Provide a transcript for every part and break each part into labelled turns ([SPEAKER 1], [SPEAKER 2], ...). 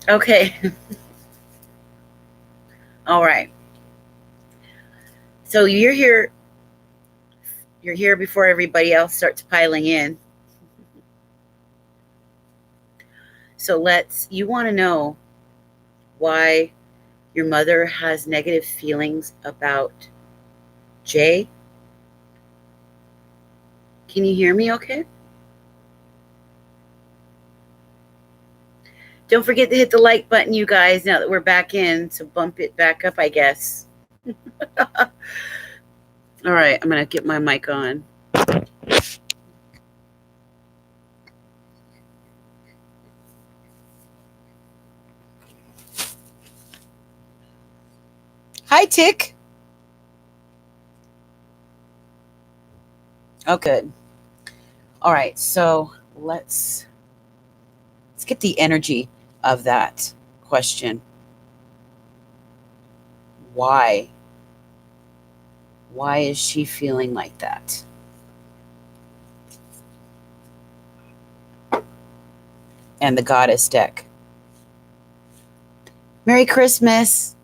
[SPEAKER 1] Okay. All right. So you're here before everybody else starts piling in. So you want to know why your mother has negative feelings about Jay. Can you hear me okay? Don't forget to hit the like button, you guys, now that we're back in. So bump it back up, I guess. All right, I'm going to get my mic on. Hi, Tick. Oh, good. All right, so let's get the energy of that question. Why? Why is she feeling like that? And the goddess deck. Merry Christmas,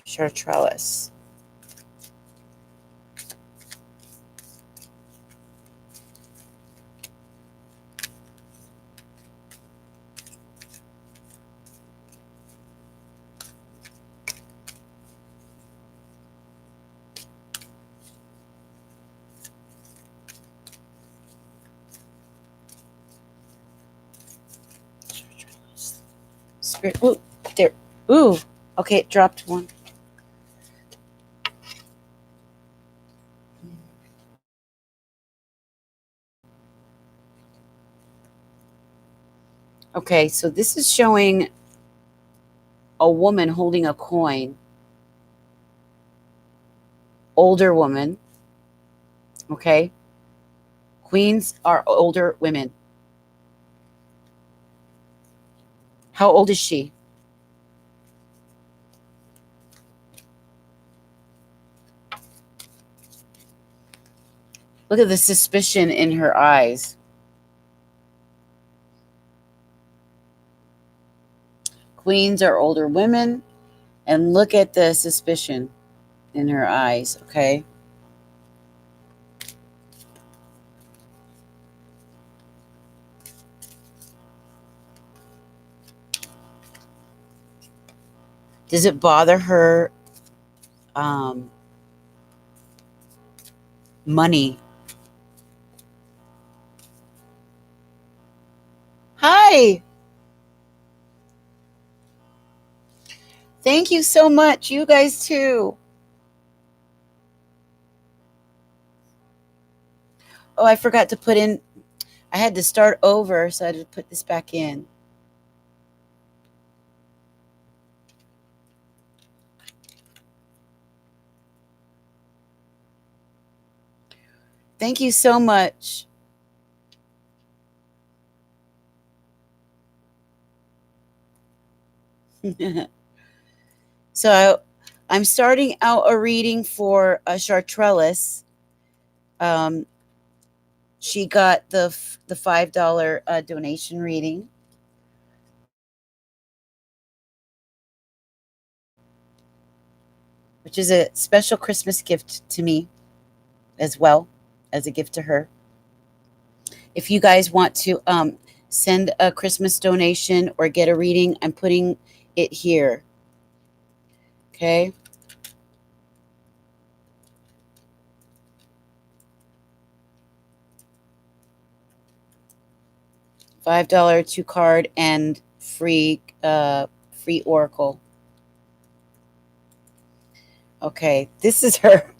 [SPEAKER 1] Chartreuse. Spirit. Ooh, there. Ooh. Okay, it dropped one. Okay, so this is showing a woman holding a coin. Older woman. Okay. Queens are older women. How old is she? Look at the suspicion in her eyes. Queens are older women. And look at the suspicion in her eyes, okay? Does it bother her um, money? Hi. Thank you so much. You guys too. Oh, I forgot to put in, I had to start over, so I had to put this back in. Thank you so much. So I'm starting out a reading for a Chartrellis. Um, she got the $5 donation reading, which is a special Christmas gift to me as well as a gift to her. If you guys want to send a Christmas donation or get a reading, I'm putting it here. Okay. $5 two card and free oracle. Okay, this is her.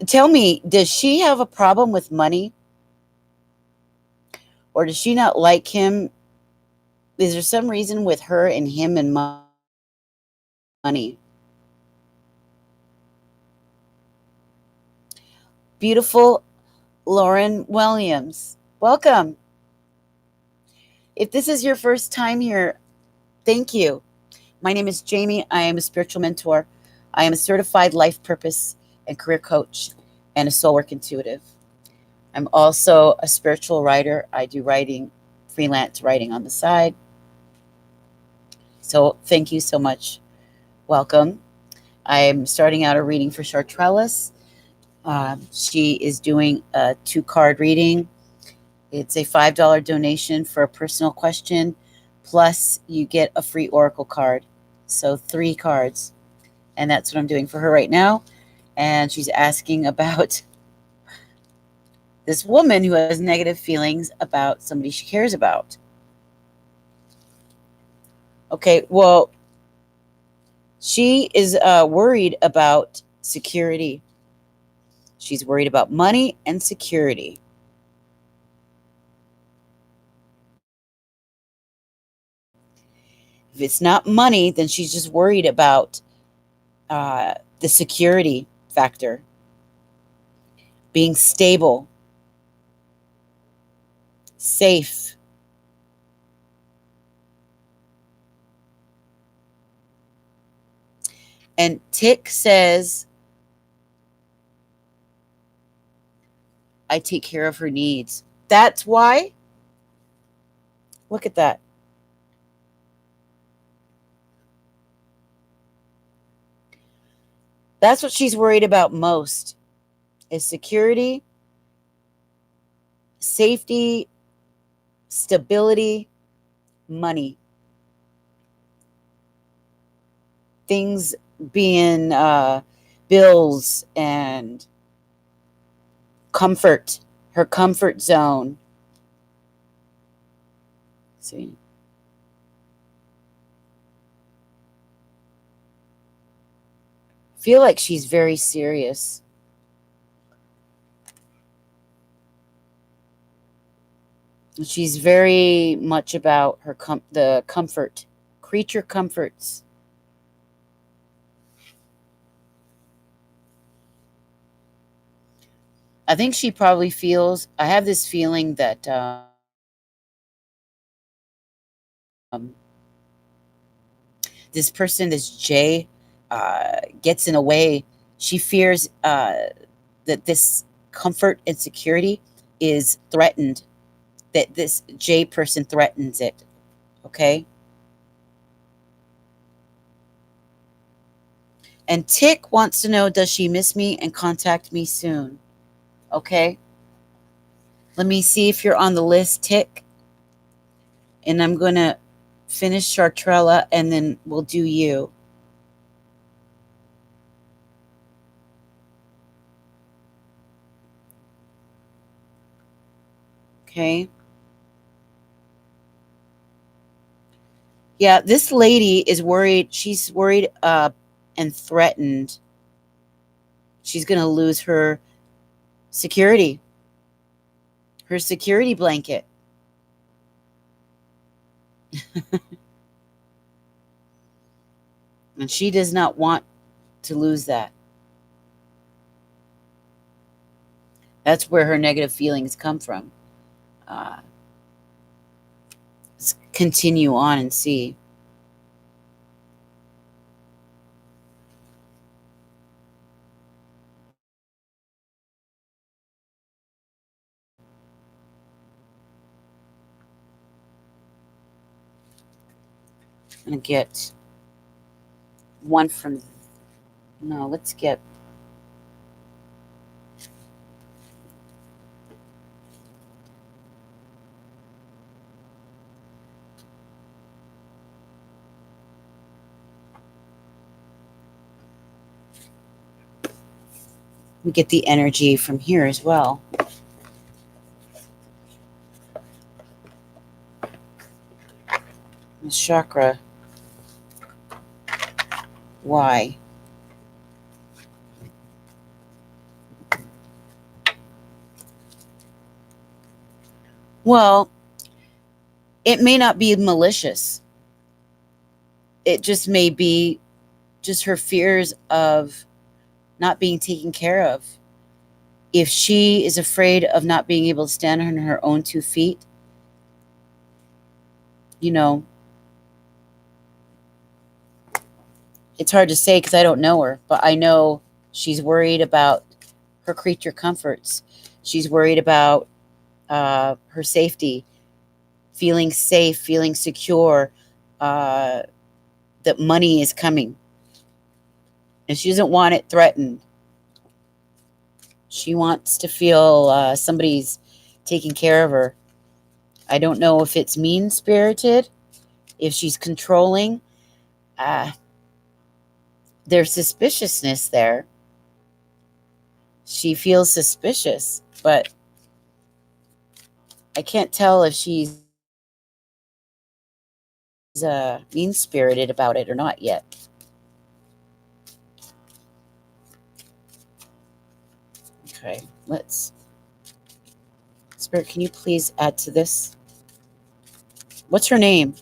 [SPEAKER 1] Tell me, does she have a problem with money, or does she not like him? Is there some reason with her and him and money? Beautiful Lauren Williams, welcome. If this is your first time here, thank you. My name is Jamie. I am a spiritual mentor. I am a certified life purpose and career coach and a soul work intuitive. I'm also a spiritual writer. I do writing, freelance writing on the side. So thank you so much. Welcome. I'm starting out a reading for Chartrellis. She is doing a 2-card reading. It's a $5 donation for a personal question, plus you get a free oracle card. So 3 cards. And that's what I'm doing for her right now. And she's asking about this woman who has negative feelings about somebody she cares about. Okay, well, she is worried about security. She's worried about money and security. If it's not money, then she's just worried about the security factor, being stable, safe. And Tick says, I take care of her needs. That's why. Look at that. That's what she's worried about most is security, safety, stability, money. Things being bills and comfort, her comfort zone. Let's see. Feel like she's very serious. She's very much about her the comfort, creature comforts. I think she probably feels. I have this feeling that this person, this Jay, gets in a way. She fears that this comfort and security is threatened. That this J person threatens it. Okay. And Tick wants to know, does she miss me and contact me soon? Okay. Let me see if you're on the list, Tick. And I'm going to finish Chartrella and then we'll do you. Okay. Yeah, this lady is worried. She's worried and threatened. She's going to lose her security, her security blanket. And she does not want to lose that. That's where her negative feelings come from. Let's continue on and see. I'm going to get one from, no, let's get, we get the energy from here as well. The chakra. Why? Well, it may not be malicious. It just may be just her fears of not being taken care of. If she is afraid of not being able to stand on her own 2 feet, you know, it's hard to say because I don't know her, but I know she's worried about her creature comforts. She's worried about her safety, feeling safe, feeling secure, that money is coming. And she doesn't want it threatened. She wants to feel somebody's taking care of her. I don't know if it's mean spirited, if she's controlling. Uh, there's suspiciousness there. She feels suspicious, but I can't tell if she's mean spirited about it or not yet. Okay, let's. Spirit, can you please add to this? What's her name?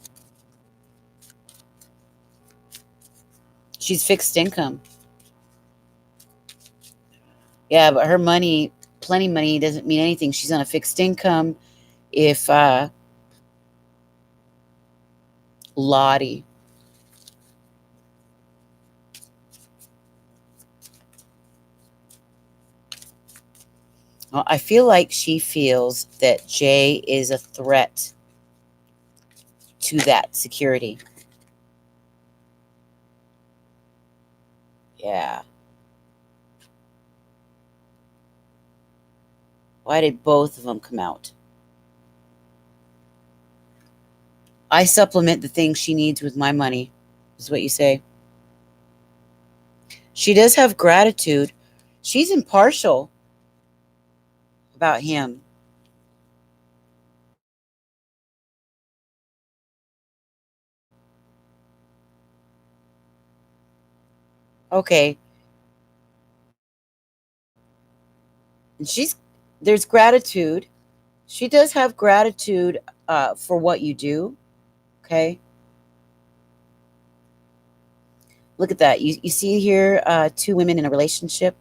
[SPEAKER 1] She's fixed income. Yeah, but her money, plenty money, doesn't mean anything. She's on a fixed income. If Lottie. Well, I feel like she feels that Jay is a threat to that security. Yeah. Why did both of them come out? I supplement the things she needs with my money, is what you say. She does have gratitude. She's impartial about him. Okay. And there's gratitude. She does have gratitude for what you do. Okay. Look at that. You see here two women in a relationship.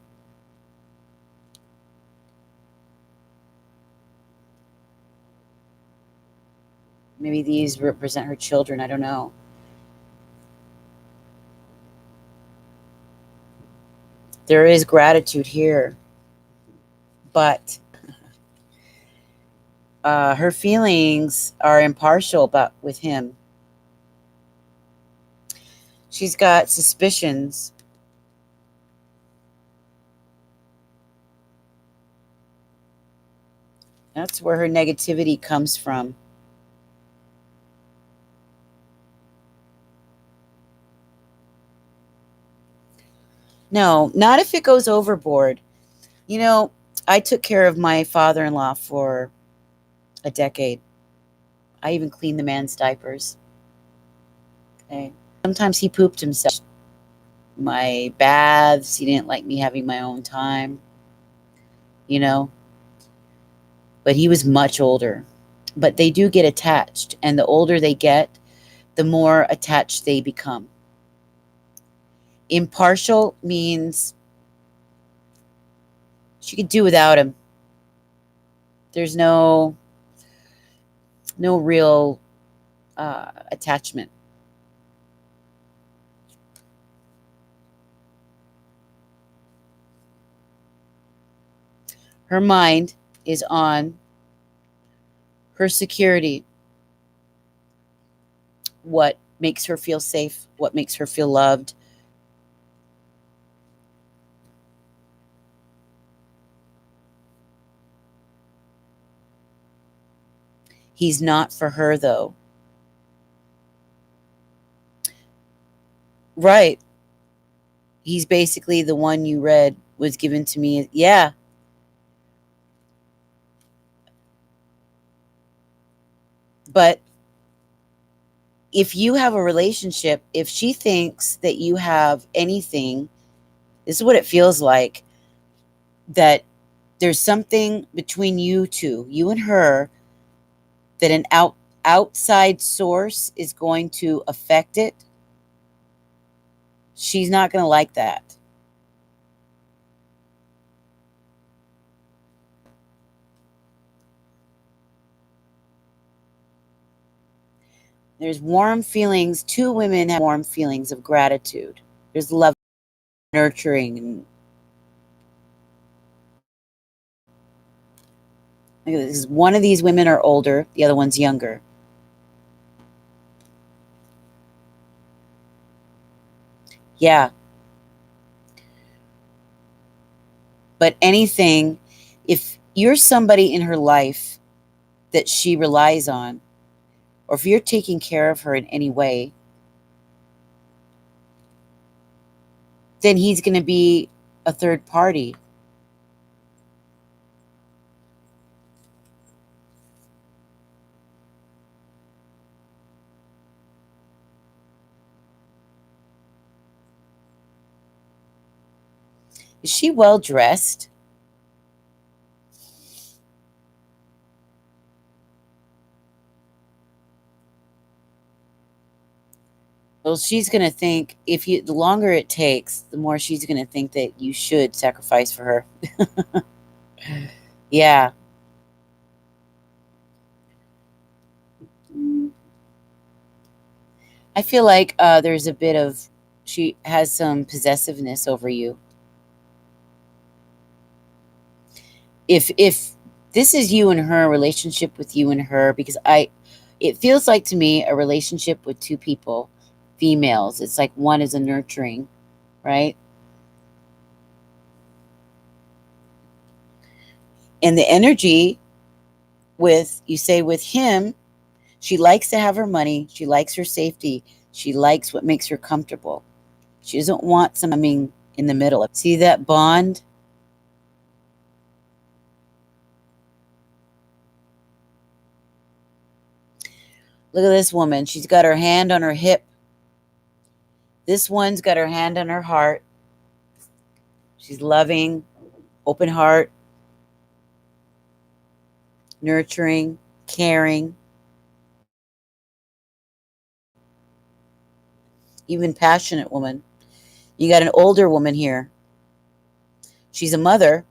[SPEAKER 1] Maybe these represent her children. I don't know. There is gratitude here, but her feelings are impartial about with him. She's got suspicions. That's where her negativity comes from. No, not if it goes overboard. You know, I took care of my father in law for a decade. I even cleaned the man's diapers. Okay. Sometimes he pooped himself. My baths, he didn't like me having my own time, you know, but he was much older. But they do get attached, and the older they get, the more attached they become. Impartial means she could do without him. There's no real attachment. Her mind is on her security, what makes her feel safe, what makes her feel loved. He's not for her, though. Right. He's basically the one you read was given to me. Yeah. But if you have a relationship, if she thinks that you have anything, this is what it feels like, that there's something between you two, you and her, that an outside source is going to affect it. She's not going to like that. There's warm feelings. Two women have warm feelings of gratitude. There's love, nurturing, and One of these women are older, the other one's younger. Yeah. But anything, if you're somebody in her life that she relies on, or if you're taking care of her in any way, then he's going to be a third party. Is she well dressed? Well, she's going to think the longer it takes, the more she's going to think that you should sacrifice for her. Yeah. I feel like there's a bit of, she has some possessiveness over you. If this is you and her, a relationship with you and her, because it feels like to me a relationship with two people, females. It's like one is a nurturing, right? And the energy with, you say with him, she likes to have her money, she likes her safety, she likes what makes her comfortable. She doesn't want something in the middle. See that bond? Look at this woman. She's got her hand on her hip. This one's got her hand on her heart. She's loving, open heart, nurturing, caring, even passionate woman. You got an older woman here. She's a mother,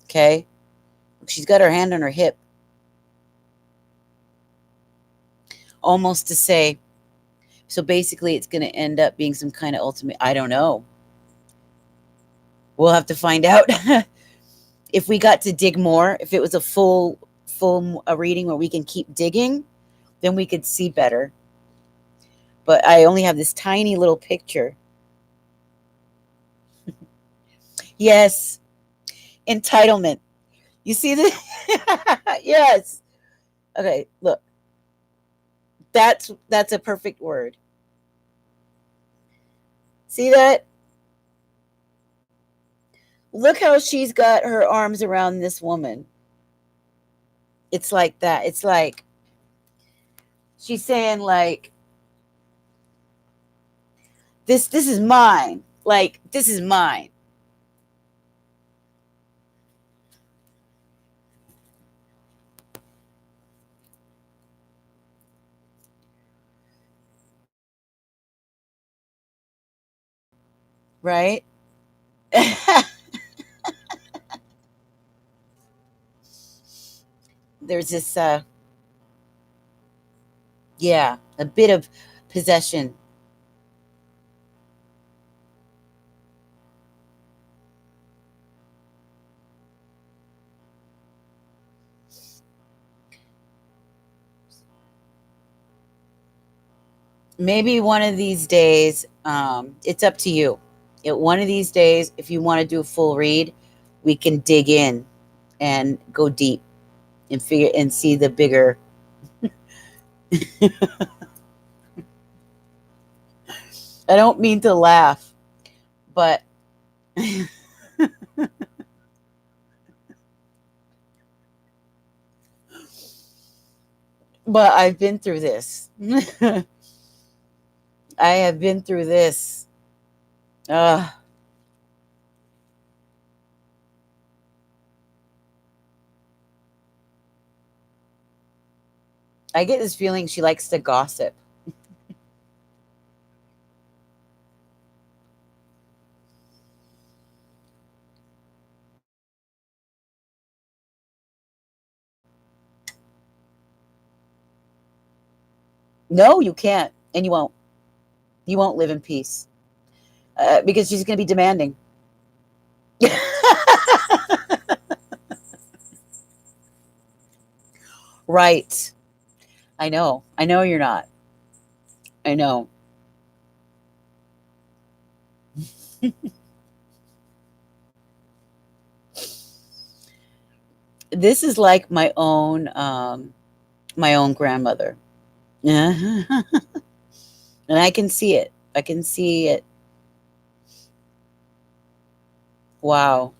[SPEAKER 1] okay? She's got her hand on her hip, almost to say, so basically it's going to end up being some kind of ultimate, I don't know. We'll have to find out. If we got to dig more, if it was a full a reading where we can keep digging, then we could see better. But I only have this tiny little picture. Yes, entitlement. You see this? Yes. Okay, look. That's a perfect word. See that? Look how she's got her arms around this woman. It's like that. It's like she's saying like this is mine. Like this is mine. Right? There's this yeah, a bit of possession. Maybe one of these days, it's up to you. One of these days, if you want to do a full read, we can dig in and go deep and figure and see the bigger. I don't mean to laugh, but but I've been through this. I have been through this. Uh, I get this feeling she likes to gossip. No, you can't, and you won't. You won't live in peace because she's going to be demanding. Right. I know. I know you're not. I know. This is like my own grandmother. And I can see it. I can see it. Wow.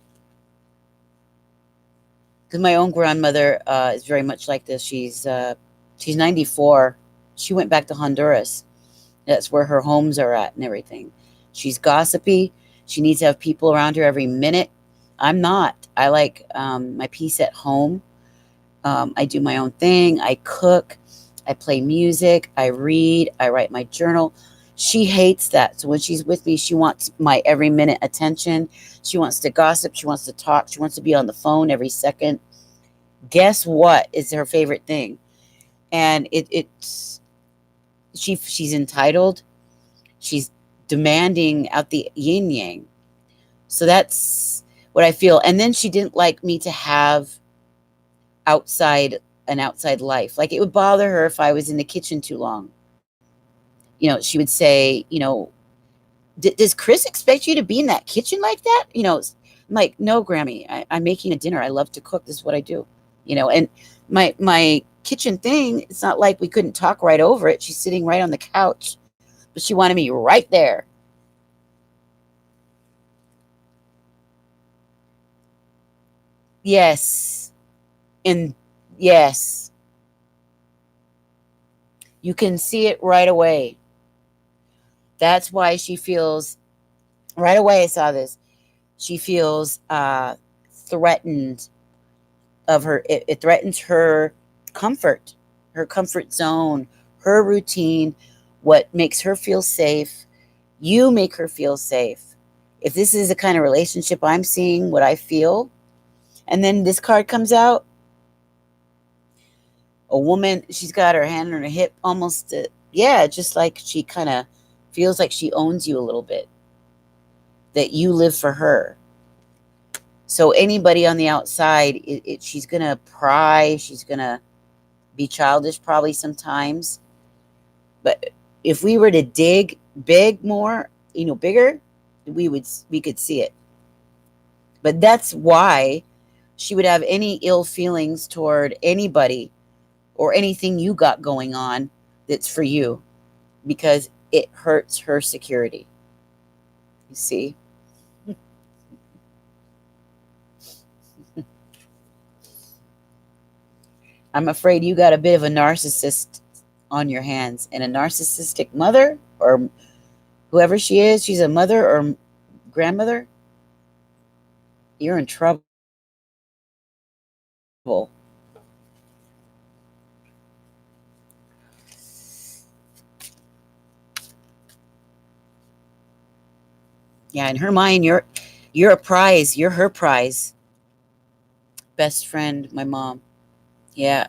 [SPEAKER 1] Because my own grandmother is very much like this. She's 94. She went back to Honduras. That's where her homes are at and everything. She's gossipy. She needs to have people around her every minute. I'm not. I like my peace at home. I do my own thing. I cook. I play music. I read. I write my journal. She hates that. So when she's with me, she wants my every minute attention. She wants to gossip. She wants to talk. She wants to be on the phone every second. Guess what is her favorite thing? And it's she's entitled. She's demanding out the yin yang. So that's what I feel. And then she didn't like me to have outside an outside life. Like it would bother her if I was in the kitchen too long. She would say, does Chris expect you to be in that kitchen like that? I'm like, no, Grammy, I'm making a dinner. I love to cook. This is what I do. And my kitchen thing, it's not like we couldn't talk right over it. She's sitting right on the couch, but she wanted me right there. Yes. And yes, you can see it right away. That's why she feels right away. I saw this. She feels threatened of her. It threatens her comfort zone, her routine, what makes her feel safe. You make her feel safe. If this is the kind of relationship I'm seeing, what I feel, and then this card comes out, a woman, she's got her hand on her hip, almost, yeah, just like she kind of feels like she owns you a little bit, that you live for her. So anybody on the outside, she's going to pry. She's going to be childish probably sometimes. But if we were to dig big more, bigger, we could see it. But that's why she would have any ill feelings toward anybody or anything you got going on that's for you, because it hurts her security. You see? I'm afraid you got a bit of a narcissist on your hands, and a narcissistic mother, or whoever she is, she's a mother or grandmother, you're in trouble. Yeah, in her mind, you're a prize. You're her prize. Best friend, my mom. Yeah.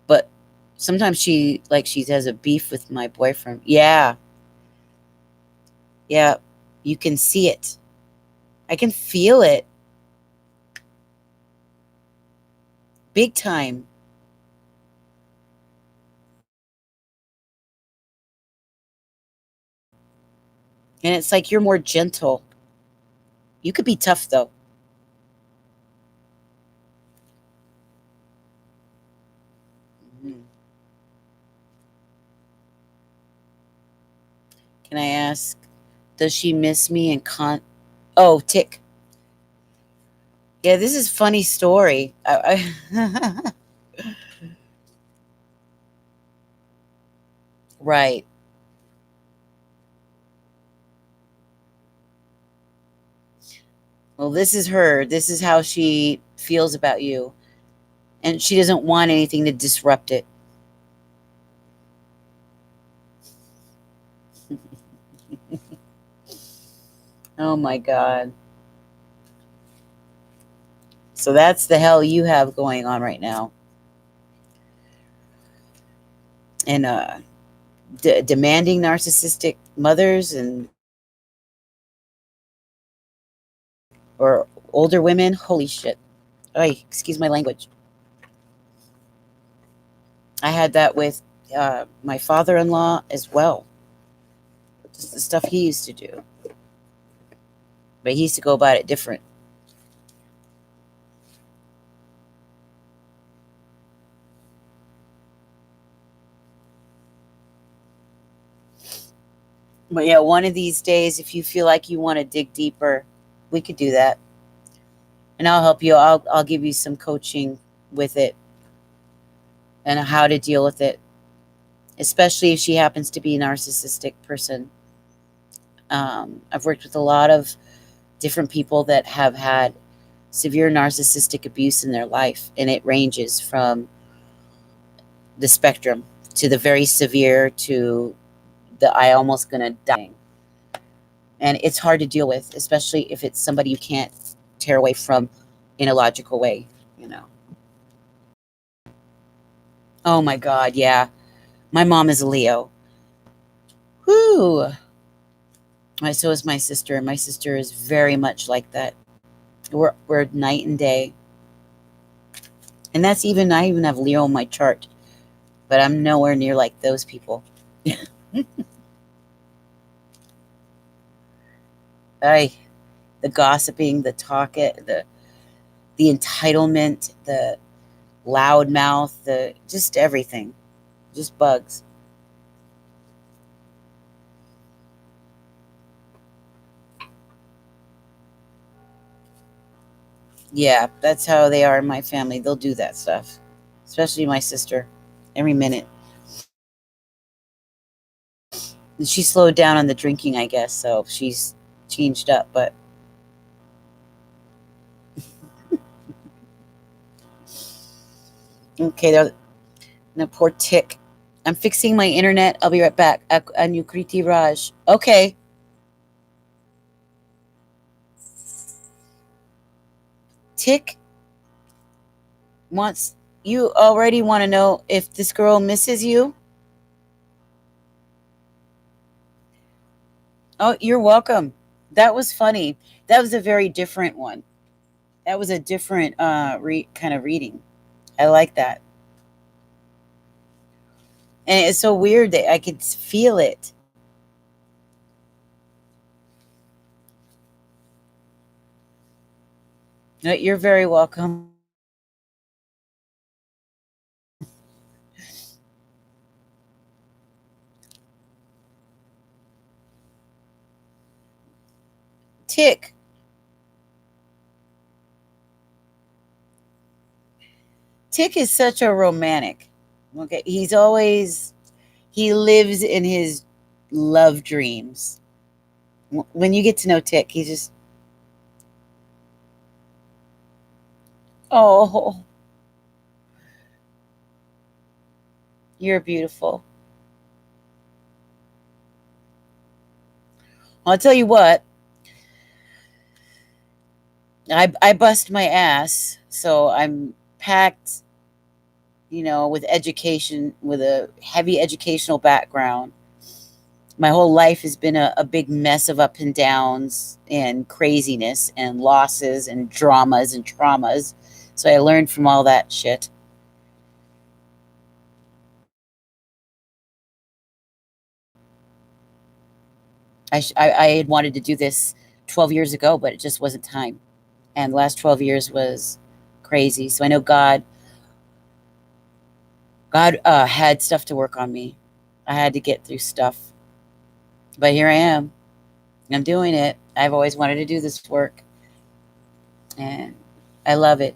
[SPEAKER 1] But sometimes she has a beef with my boyfriend. Yeah. Yeah. You can see it. I can feel it. Big time. And it's like you're more gentle. You could be tough though. Mhm. Can I ask, does she miss me and oh, tick. Yeah, this is funny story. Right. Well, this is her. This is how she feels about you. And she doesn't want anything to disrupt it. Oh my God. So that's the hell you have going on right now. And demanding narcissistic mothers and or older women. Holy shit. Oh, excuse my language. I had that with my father-in-law as well. Just the stuff he used to do, but he used to go about it different. But yeah, one of these days, if you feel like you want to dig deeper, we could do that, and I'll help you. I'll give you some coaching with it and how to deal with it, especially if she happens to be a narcissistic person. I've worked with a lot of different people that have had severe narcissistic abuse in their life, and it ranges from the spectrum to the very severe to the I almost gonna die. And it's hard to deal with, especially if it's somebody you can't tear away from in a logical way, you know. Oh my God, yeah. My mom is a Leo. Whoo. So is my sister, and my sister is very much like that. We're night and day. And that's even I even have Leo on my chart, but I'm nowhere near like those people. I the gossiping, the talk it, the entitlement, the loud mouth, the just everything. Just bugs. Yeah, that's how they are in my family. They'll do that stuff. Especially my sister. Every minute. And she slowed down on the drinking, I guess, so she's changed up, but okay, no poor tick. I'm fixing my internet. I'll be right back. Anukriti Raj. Okay. Tick wants you already want to know if this girl misses you? Oh, you're welcome. That was funny. That was a very different one. That was a different kind of reading. I like that. And it's so weird that I could feel it. No, you're very welcome. Tick. Tick is such a romantic. Okay. He lives in his love dreams. When you get to know Tick, he's just, oh, you're beautiful. I'll tell you what, I bust my ass. So I'm packed, with education, with a heavy educational background. My whole life has been a big mess of up and downs and craziness and losses and dramas and traumas. So I learned from all that shit. I had wanted to do this 12 years ago, but it just wasn't time. And the last 12 years was crazy. So I know God had stuff to work on me. I had to get through stuff. But here I am. I'm doing it. I've always wanted to do this work, and I love it.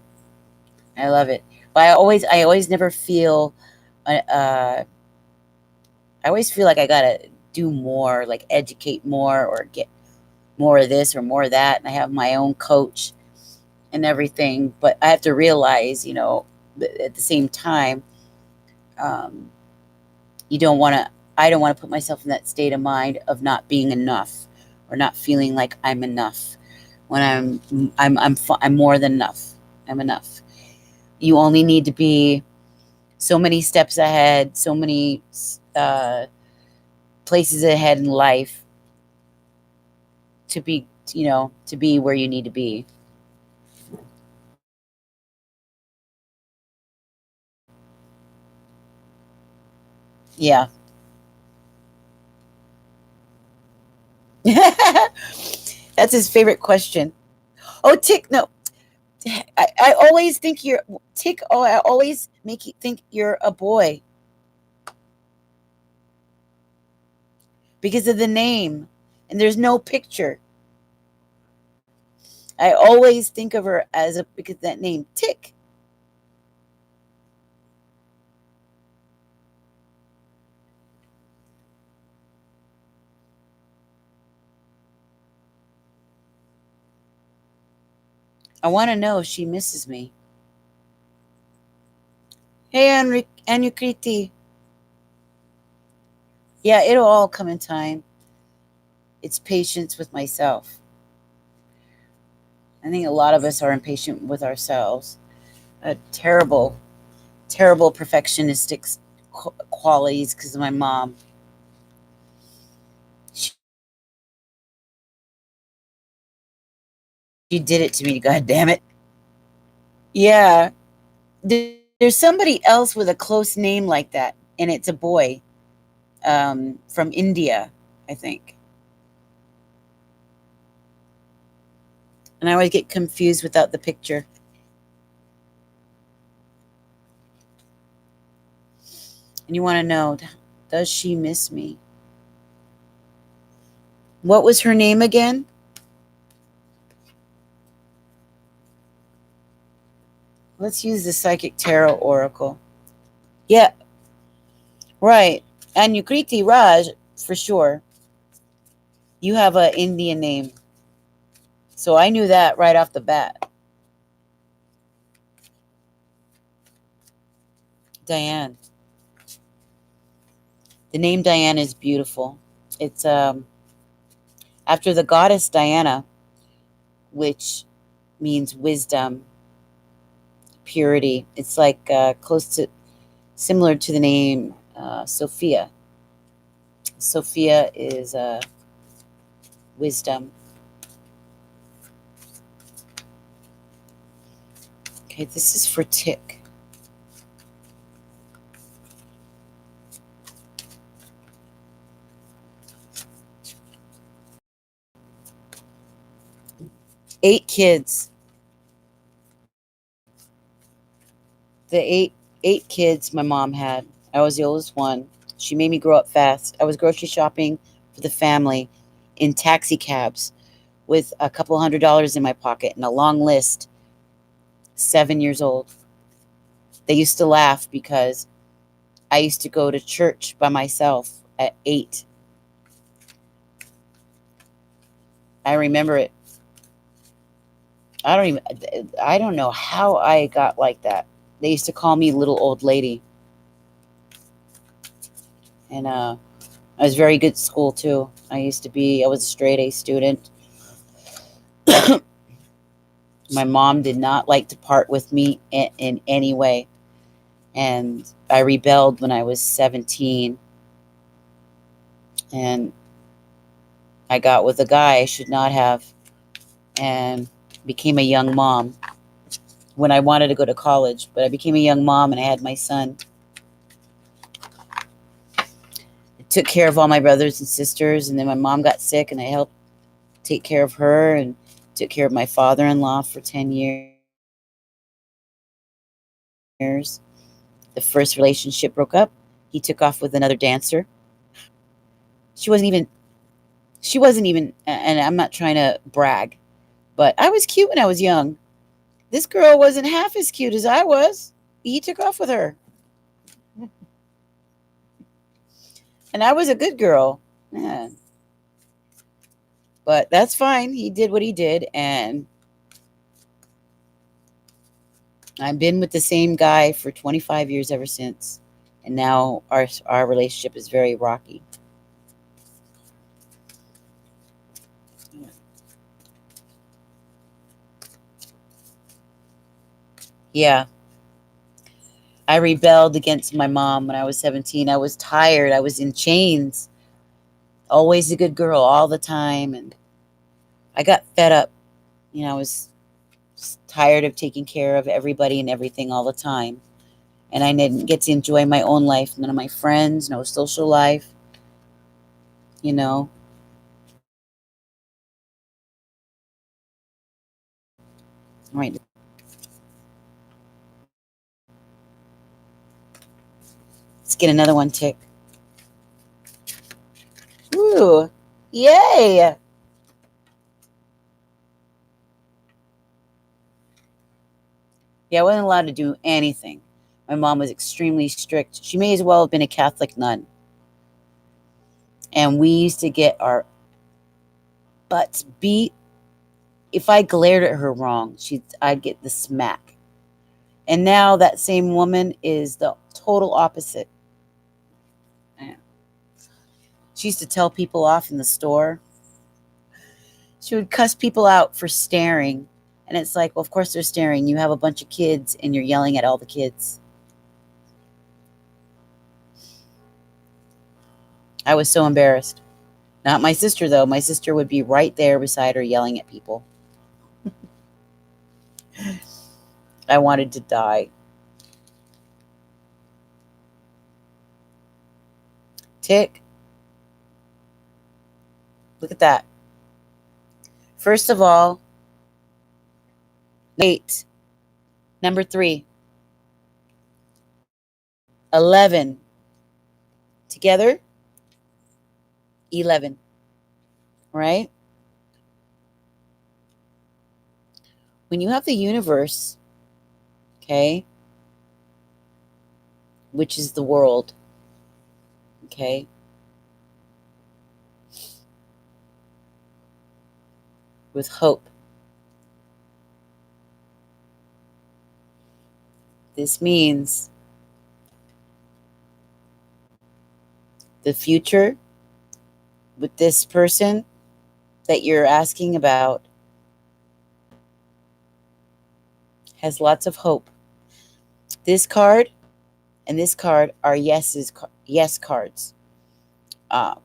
[SPEAKER 1] I love it. But I always never feel, I always feel like I gotta do more, like educate more or get more of this or more of that. And I have my own coach and everything, but I have to realize, at the same time, um, you don't want to. I don't want to put myself in that state of mind of not being enough or not feeling like I'm enough when I'm more than enough. I'm enough. You only need to be so many steps ahead, so many uh, places ahead in life to be where you need to be. Yeah. That's his favorite question. Oh, Tick, no. I always think you're Tick. Oh, I always make you think you're a boy because of the name, and there's no picture. I always think of her as a because of that name, Tick. I want to know if she misses me. Hey, Anukriti. Yeah, it'll all come in time. It's patience with myself. I think a lot of us are impatient with ourselves. Terrible, terrible perfectionistic qualities because of my mom. She did it to me. God damn it. Yeah, there's somebody else with a close name like that, and it's a boy from India, I think. And I always get confused without the picture. And you want to know, does she miss me? What was her name again? Let's use the Psychic Tarot Oracle. Yeah, right. And Yukriti Raj, for sure. You have an Indian name. So I knew that right off the bat. Diane. The name Diane is beautiful. It's after the goddess Diana, which means wisdom, purity. It's like close to, similar to the name Sophia. Sophia is wisdom. Okay, this is for Tick. Eight kids. The eight kids my mom had. I was the oldest one. She made me grow up fast. I was grocery shopping for the family in taxi cabs with a couple $100 in my pocket and a long list. 7 years old. They used to laugh because I used to go to church by myself at 8. I remember it. I don't know how I got like that. They used to call me little old lady. And I was very good at school too. I was a straight A student. My mom did not like to part with me in any way. And I rebelled when I was 17. And I got with a guy I should not have and became a young mom when I wanted to go to college. But I became a young mom and I had my son. I took care of all my brothers and sisters. And then my mom got sick and I helped take care of her and took care of my father-in-law for 10 years. The first relationship broke up. He took off with another dancer. She wasn't even and I'm not trying to brag, but I was cute when I was young. This girl wasn't half as cute as I was. He took off with her. And I was a good girl. Yeah. But that's fine. He did what he did and I've been with the same guy for 25 years ever since. And now our relationship is very rocky. Yeah. I rebelled against my mom when I was 17. I was tired. I was in chains. Always a good girl all the time. And I got fed up. I was tired of taking care of everybody and everything all the time. And I didn't get to enjoy my own life. None of my friends, no social life, you know. All right. Let's get another one tick. Ooh. Yay. Yeah, I wasn't allowed to do anything. My mom was extremely strict. She may as well have been a Catholic nun. And we used to get our butts beat. If I glared at her wrong, I'd get the smack. And now that same woman is the total opposite. She used to tell people off in the store. She would cuss people out for staring. And it's like, well, of course they're staring. You have a bunch of kids and you're yelling at all the kids. I was so embarrassed. Not my sister, though. My sister would be right there beside her yelling at people. I wanted to die. Tick. Look at that. First of all, 8. Number 3. 11. Together, 11. Right? When you have the universe, okay, which is the world, okay, with hope. This means the future with this person that you're asking about has lots of hope. This card and this card are yes cards. Um,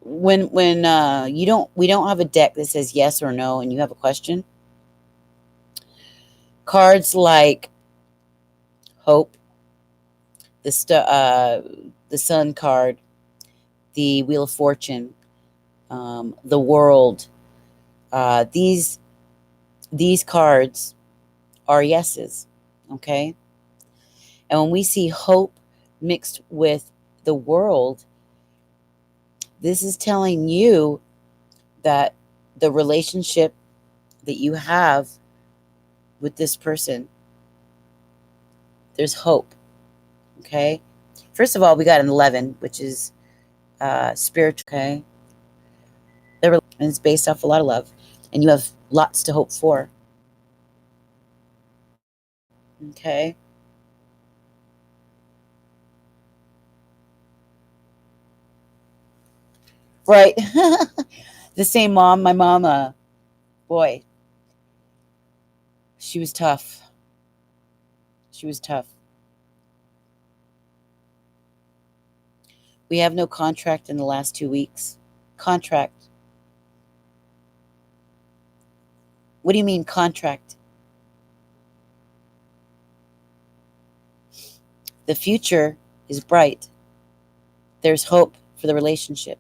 [SPEAKER 1] when we don't have a deck that says yes or no, and you have a question. Cards like hope, the Sun card, the Wheel of Fortune, the World. These cards are yeses, okay? And when we see hope mixed with the World, this is telling you that the relationship that you have with this person, there's hope, okay? First of all, we got an 11, which is spiritual, okay? And it's based off a lot of love, and you have lots to hope for, okay? Right. The same mom, my mom, boy, she was tough. She was tough. We have no contract in the last 2 weeks. Contract. What do you mean contract? The future is bright. There's hope for the relationship.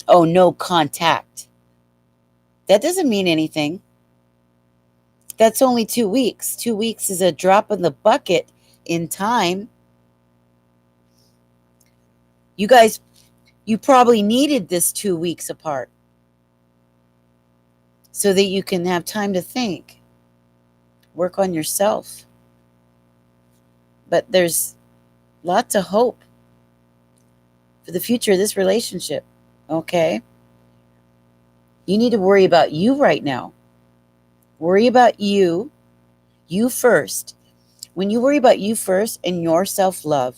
[SPEAKER 1] Oh, no contact. That doesn't mean anything. That's only 2 weeks. 2 weeks is a drop in the bucket in time. You guys, you probably needed this 2 weeks apart so that you can have time to think, work on yourself. But there's lots of hope for the future of this relationship, okay? You need to worry about you right now. Worry about you first. When you worry about you first and your self love,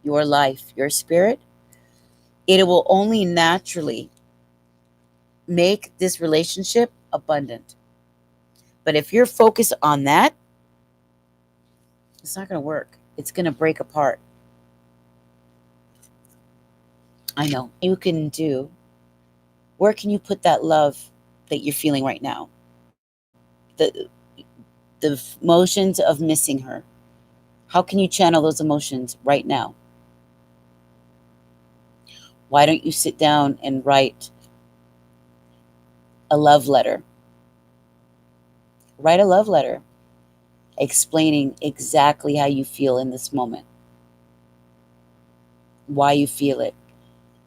[SPEAKER 1] your life, your spirit, it will only naturally make this relationship abundant. But if you're focused on that, it's not going to work. It's going to break apart. I know. You can do Where can you put that love that you're feeling right now? The emotions of missing her. How can you channel those emotions right now? Why don't you sit down and write a love letter? Write a love letter explaining exactly how you feel in this moment, why you feel it,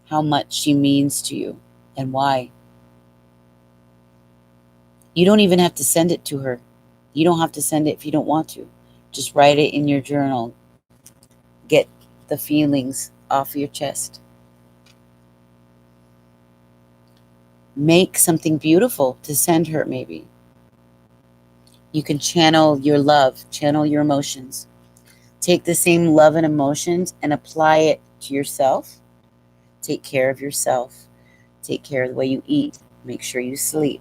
[SPEAKER 1] how much she means to you, and why. You don't even have to send it to her. You don't have to send it if you don't want to. Just write it in your journal. Get the feelings off your chest. Make something beautiful to send her, maybe. You can channel your love, channel your emotions. Take the same love and emotions and apply it to yourself. Take care of yourself. Take care of the way you eat. Make sure you sleep.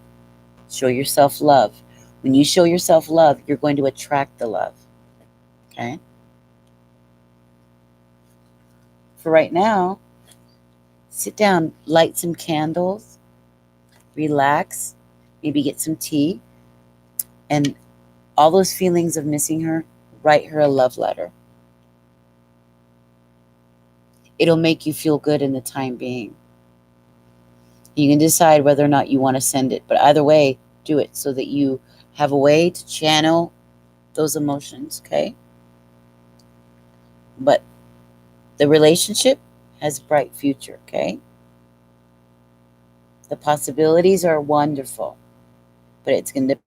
[SPEAKER 1] Show yourself love. When you show yourself love, you're going to attract the love. Okay? For right now, sit down, light some candles, relax, maybe get some tea, and all those feelings of missing her, write her a love letter. It'll make you feel good in the time being. You can decide whether or not you want to send it, but either way, do it so that you have a way to channel those emotions, okay? But the relationship has a bright future, okay? The possibilities are wonderful, but it's going to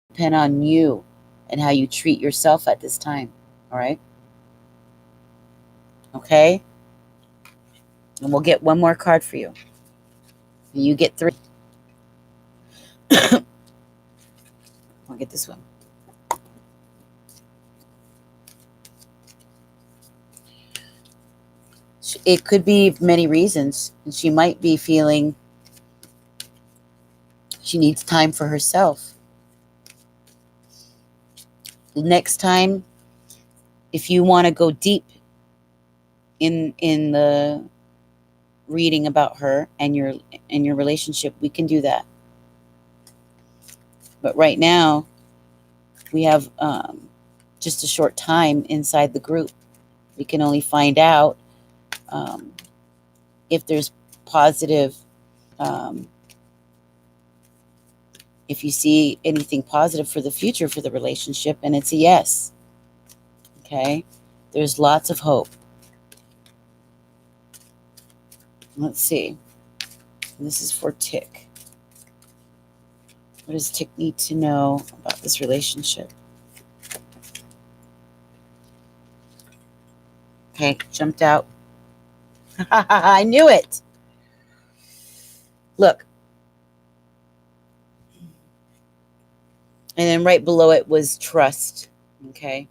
[SPEAKER 1] depend on you and how you treat yourself at this time, all right? Okay? And we'll get one more card for you. You get 3. I'll get this one. It could be many reasons. She might be feeling she needs time for herself. Next time, if you want to go deep in the reading about her and your relationship, we can do that. But right now, we have just a short time inside the group. We can only find out if there's positive, if you see anything positive for the future for the relationship, and it's a yes. Okay? There's lots of hope. Let's see. This is for Tick. What does Tick need to know about this relationship? Okay, jumped out. I knew it. Look. And then right below it was trust. Okay.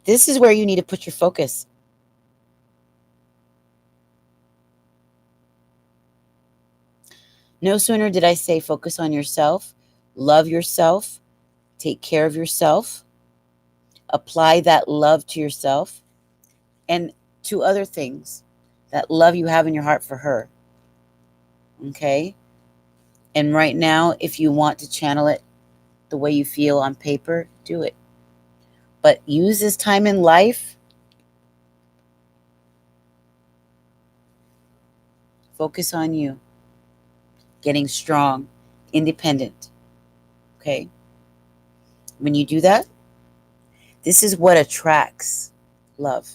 [SPEAKER 1] This is where you need to put your focus. No sooner did I say focus on yourself, love yourself, take care of yourself, apply that love to yourself and to other things, that love you have in your heart for her. Okay? And right now, if you want to channel it the way you feel on paper, do it. But use this time in life. Focus on you. Getting strong, independent. Okay? When you do that, this is what attracts love.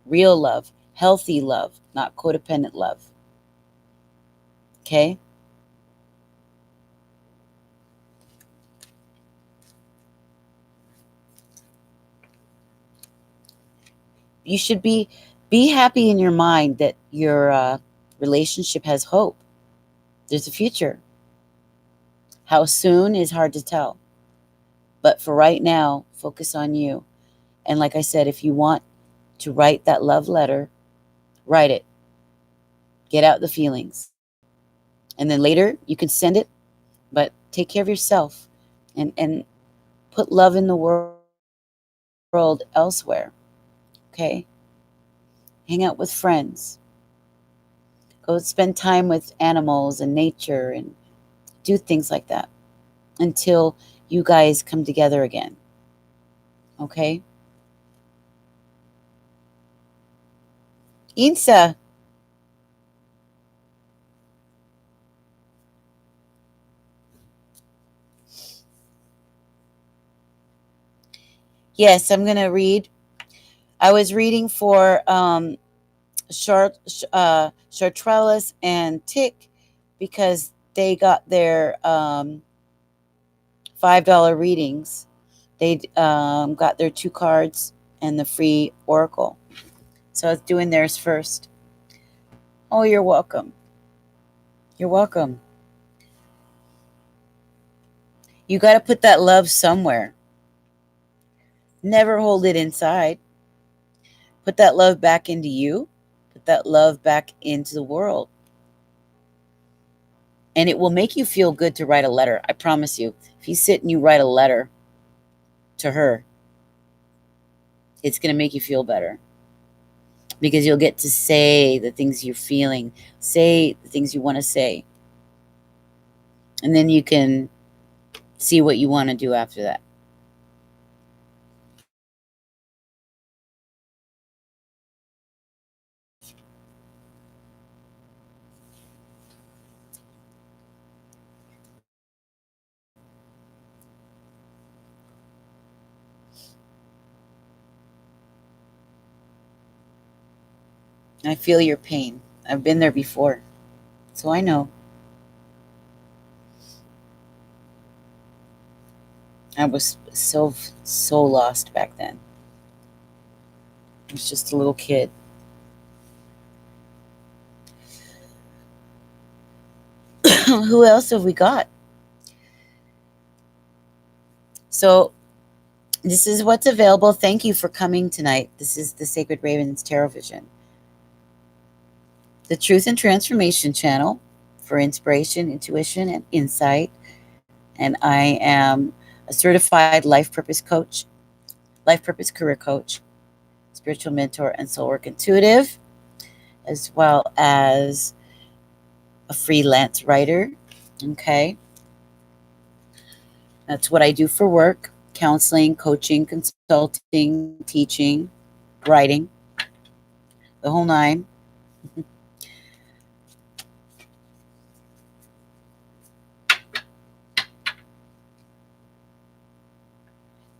[SPEAKER 1] Real love, healthy love, not codependent love. Okay? You should be happy in your mind that your relationship has hope. There's a future. How soon is hard to tell. But for right now, focus on you. And like I said, if you want to write that love letter, write it. Get out the feelings. And then later you can send it, but take care of yourself and put love in the world elsewhere. Okay? Hang out with friends. Go spend time with animals and nature and do things like that until you guys come together again. Okay? Insa. Yes, I'm going to read. I was reading for Chartrellis and Tick because they got their $5 readings. They got their 2 cards and the free oracle. So I was doing theirs first. Oh, you're welcome. You're welcome. You got to put that love somewhere. Never hold it inside. Put that love back into you. Put that love back into the world. And it will make you feel good to write a letter. I promise you. If you sit and you write a letter to her, it's going to make you feel better. Because you'll get to say the things you're feeling, say the things you want to say. And then you can see what you want to do after that. I feel your pain. I've been there before. So I know. I was so lost back then. I was just a little kid. Who else have we got? So this is what's available. Thank you for coming tonight. This is the Sacred Ravens Tarot Vision. The Truth and Transformation channel for inspiration, intuition, and insight. And I am a certified life purpose coach, life purpose career coach, spiritual mentor, and soul work intuitive, as well as a freelance writer. Okay. That's what I do for work: counseling, coaching, consulting, teaching, writing, the whole 9.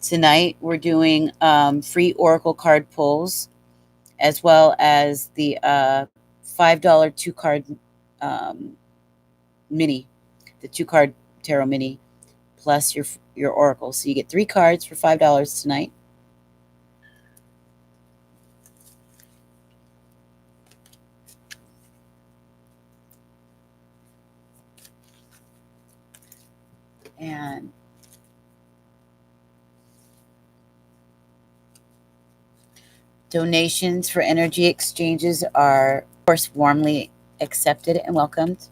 [SPEAKER 1] Tonight, we're doing free oracle card pulls, as well as the $5 2-card mini, the 2-card tarot mini, plus your oracle. So you get 3 cards for $5 tonight. And donations for energy exchanges are, of course, warmly accepted and welcomed.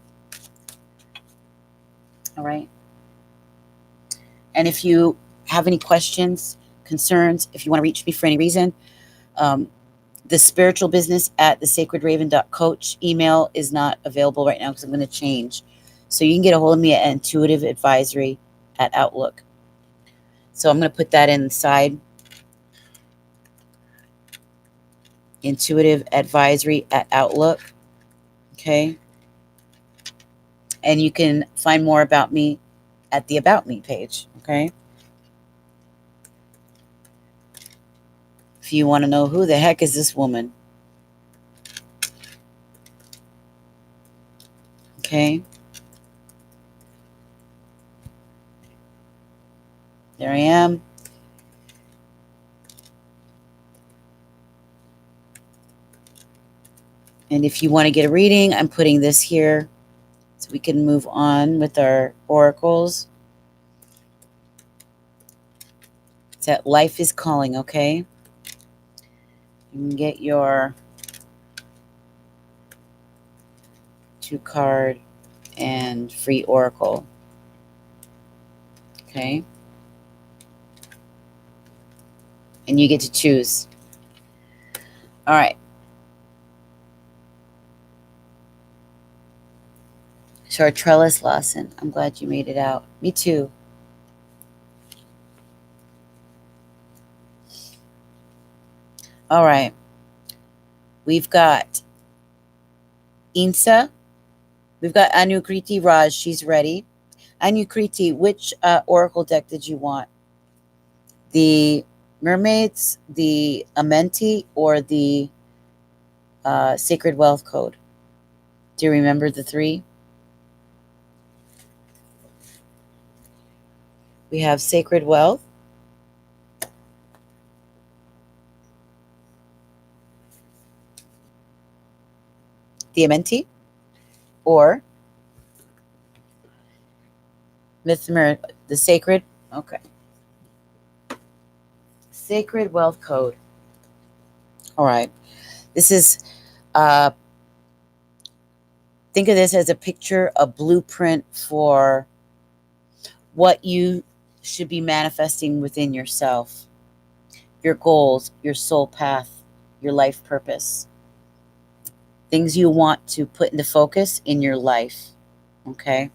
[SPEAKER 1] All right. And if you have any questions, concerns, if you want to reach me for any reason, the spiritual business at thesacredraven.coach email is not available right now because I'm going to change. So you can get a hold of me at Intuitive Advisory at Outlook. So I'm going to put that inside. Intuitive Advisory at Outlook. Okay. And you can find more about me at the About Me page. Okay. If you want to know who the heck is this woman. Okay. There I am. And if you want to get a reading, I'm putting this here so we can move on with our oracles. It's at Life is Calling, okay? You can get your 2-card and free oracle. Okay? And you get to choose. All right. Chartrellis Lawson, I'm glad you made it out. Me too. All right. We've got Insa. We've got Anukriti Raj. She's ready. Anukriti, which oracle deck did you want? The Mermaids, the Amenti, or the Sacred Wealth Code? Do you remember the three? We have Sacred Wealth, the Amenti, or the Sacred. Okay. Sacred Wealth Code. All right. This is, think of this as a picture, a blueprint for what you should be manifesting within yourself, your goals, your soul path, your life purpose, things you want to put into focus in your life. Okay.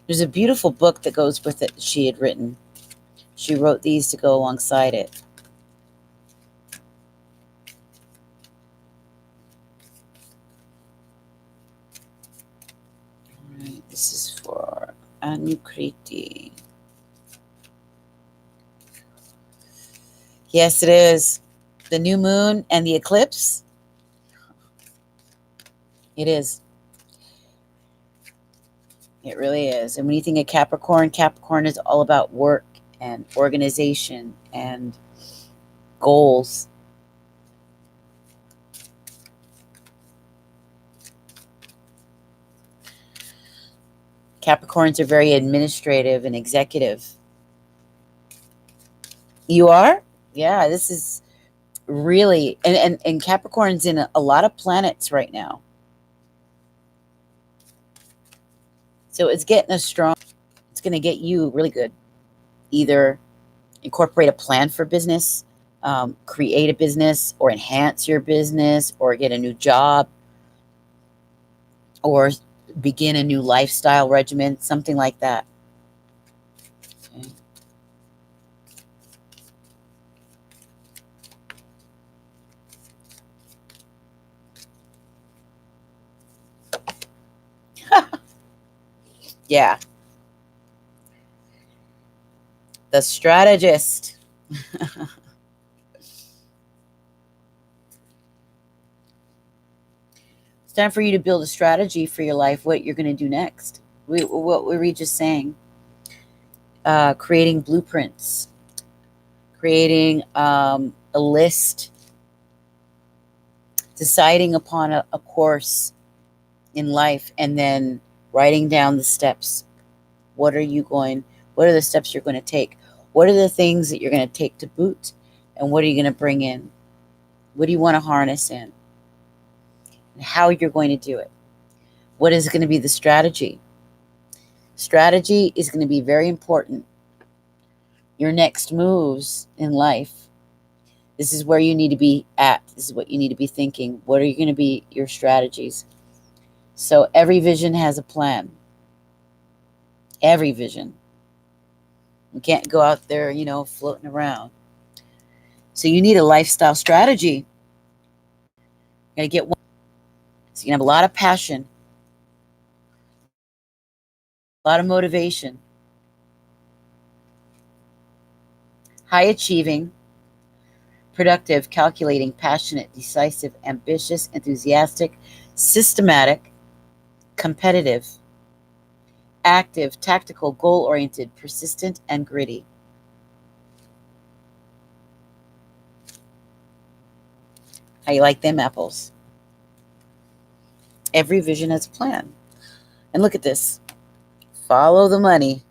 [SPEAKER 1] There's a beautiful book that goes with it that she had written. She wrote these to go alongside it. All right, this is for Anukriti. Yes, it is. The new moon and the eclipse. It is. It really is. And when you think of Capricorn, Capricorn is all about work and organization and goals. Capricorns are very administrative and executive. You are? Yeah, this is really, and Capricorn's in a lot of planets right now. So it's getting us strong. It's going to get you really good. Either incorporate a plan for business, create a business, or enhance your business, or get a new job, or begin a new lifestyle regimen, something like that. Okay. Yeah. The strategist. It's time for you to build a strategy for your life, what you're going to do next. What were we just saying? Creating blueprints, creating a list, deciding upon a course in life, and then writing down the steps. What are the steps you're going to take? What are the things that you're going to take to boot? And what are you going to bring in? What do you want to harness in? And how you're going to do it? What is going to be the strategy? Strategy is going to be very important. Your next moves in life. This is where you need to be at. This is what you need to be thinking. What are you going to be your strategies? So every vision has a plan. Every vision. You can't go out there, floating around. So you need a lifestyle strategy. You got to get one. So you can have a lot of passion, a lot of motivation, high achieving, productive, calculating, passionate, decisive, ambitious, enthusiastic, systematic, competitive, active, tactical, goal-oriented, persistent, and gritty. How you like them apples? Every vision has a plan. And look at this. Follow the money.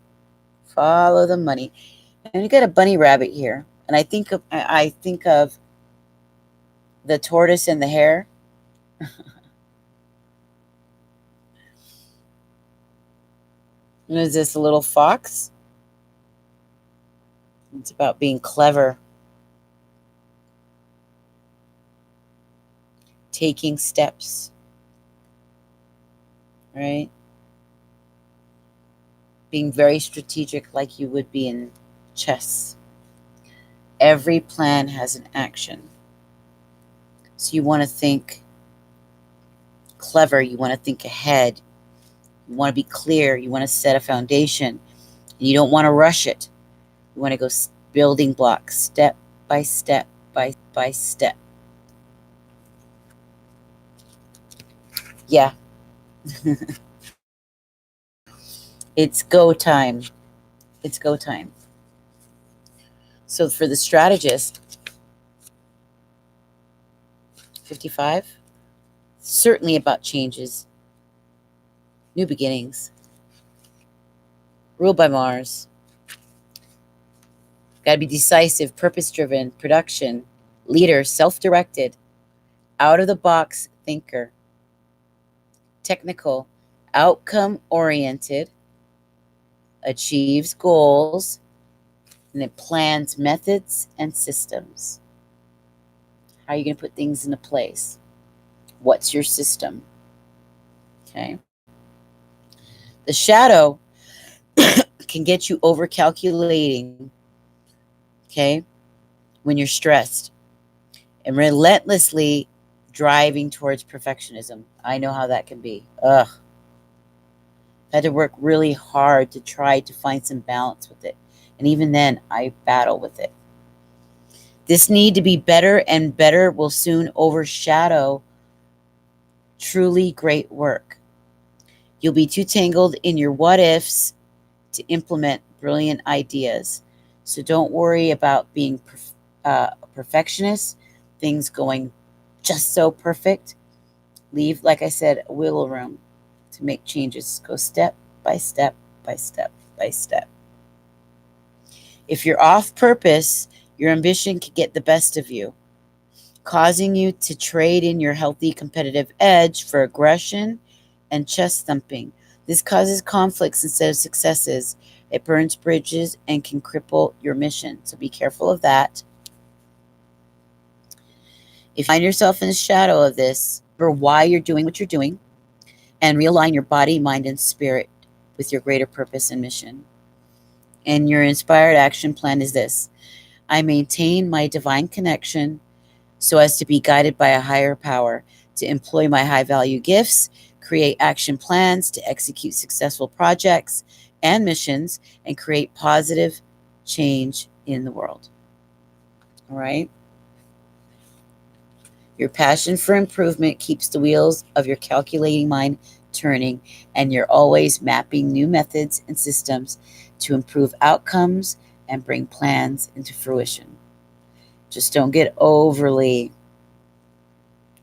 [SPEAKER 1] Follow the money. And you got a bunny rabbit here. And I think of the tortoise and the hare. And is this a little fox? It's about being clever, taking steps, right? Being very strategic like you would be in chess. Every plan has an action. So you want to think clever, you want to think ahead, you want to be clear, you want to set a foundation, and you don't want to rush it. You want to go building blocks, step by step by step. Yeah. It's go time. It's go time. So for the strategist, 55, certainly about changes, new beginnings, ruled by Mars. Got to be decisive, purpose-driven, production, leader, self-directed, out-of-the-box thinker, technical, outcome-oriented, achieves goals, and it plans methods and systems. How are you going to put things into place? What's your system? Okay. The shadow can get you over calculating, okay, when you're stressed, and relentlessly driving towards perfectionism. I know how that can be. Ugh. I had to work really hard to try to find some balance with it. And even then, I battle with it. This need to be better and better will soon overshadow truly great work. You'll be too tangled in your what ifs to implement brilliant ideas. So don't worry about being a perfectionist, things going just so perfect. Leave, like I said, a wiggle room to make changes. Go step by step by step by step. If you're off purpose, your ambition can get the best of you, causing you to trade in your healthy competitive edge for aggression and chest thumping. This causes conflicts instead of successes. It burns bridges and can cripple your mission. So be careful of that. If you find yourself in the shadow of this, remember why you're doing what you're doing, and realign your body, mind, and spirit with your greater purpose and mission. And your inspired action plan is this: I maintain my divine connection so as to be guided by a higher power, to employ my high value gifts, create action plans to execute successful projects and missions, and create positive change in the world. All right? Your passion for improvement keeps the wheels of your calculating mind turning, and you're always mapping new methods and systems to improve outcomes and bring plans into fruition. Just don't get overly,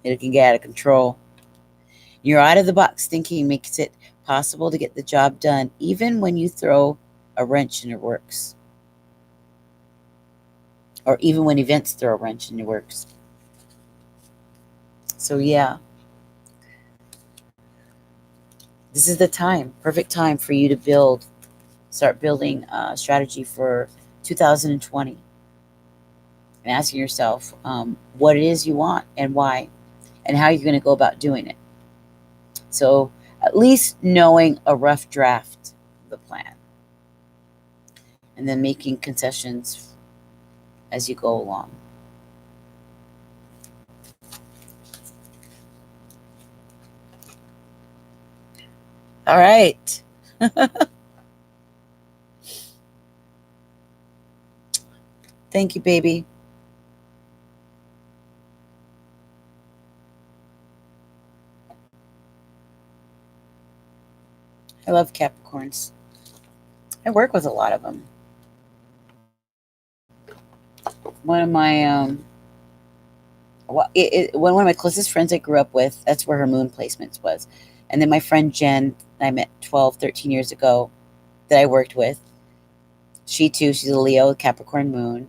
[SPEAKER 1] it can get out of control. Your out of the box thinking makes it possible to get the job done, even when you throw a wrench in your works. Or even when events throw a wrench in your works. So yeah, this is the time, perfect time for you to start building a strategy for 2020. And asking yourself what it is you want and why, and how you're going to go about doing it. So at least knowing a rough draft of the plan, and then making concessions as you go along. All right. Thank you, baby. I love Capricorns. I work with a lot of them. One of my one of my closest friends I grew up with, that's where her moon placements was. And then my friend Jen, I met 12, 13 years ago, that I worked with. She too, she's a Leo, Capricorn moon.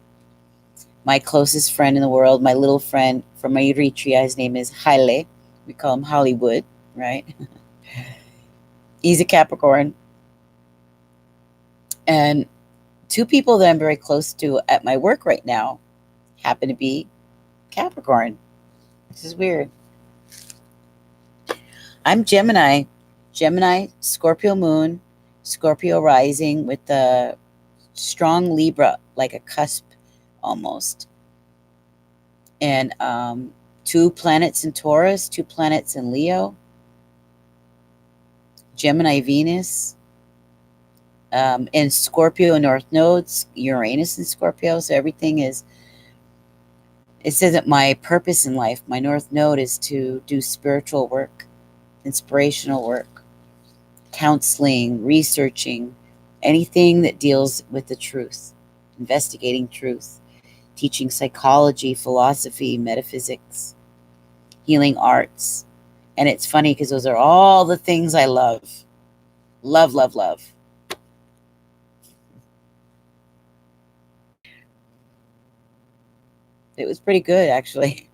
[SPEAKER 1] My closest friend in the world, my little friend from my Eritrea, his name is Haile. We call him Hollywood, right? He's a Capricorn. And two people that I'm very close to at my work right now happen to be Capricorn. This is weird. I'm Gemini. Gemini, Scorpio moon, Scorpio rising with the strong Libra, like a cusp almost. And two planets in Taurus, two planets in Leo, Gemini, Venus, and Scorpio North nodes, Uranus in Scorpio. So everything is, it says that my purpose in life, my North node is to do spiritual work, inspirational work, counseling, researching, anything that deals with the truth, investigating truth, teaching psychology, philosophy, metaphysics, healing arts. And it's funny because those are all the things I love. Love, love, love. It was pretty good, actually.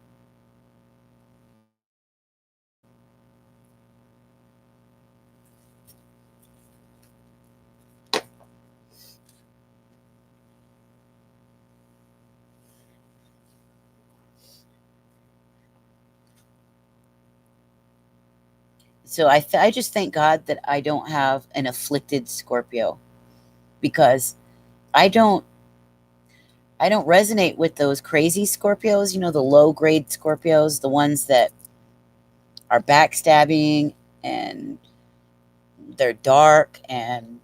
[SPEAKER 1] So I just thank God that I don't have an afflicted Scorpio, because I don't I don't resonate with those crazy Scorpios, the low grade Scorpios, the ones that are backstabbing and they're dark and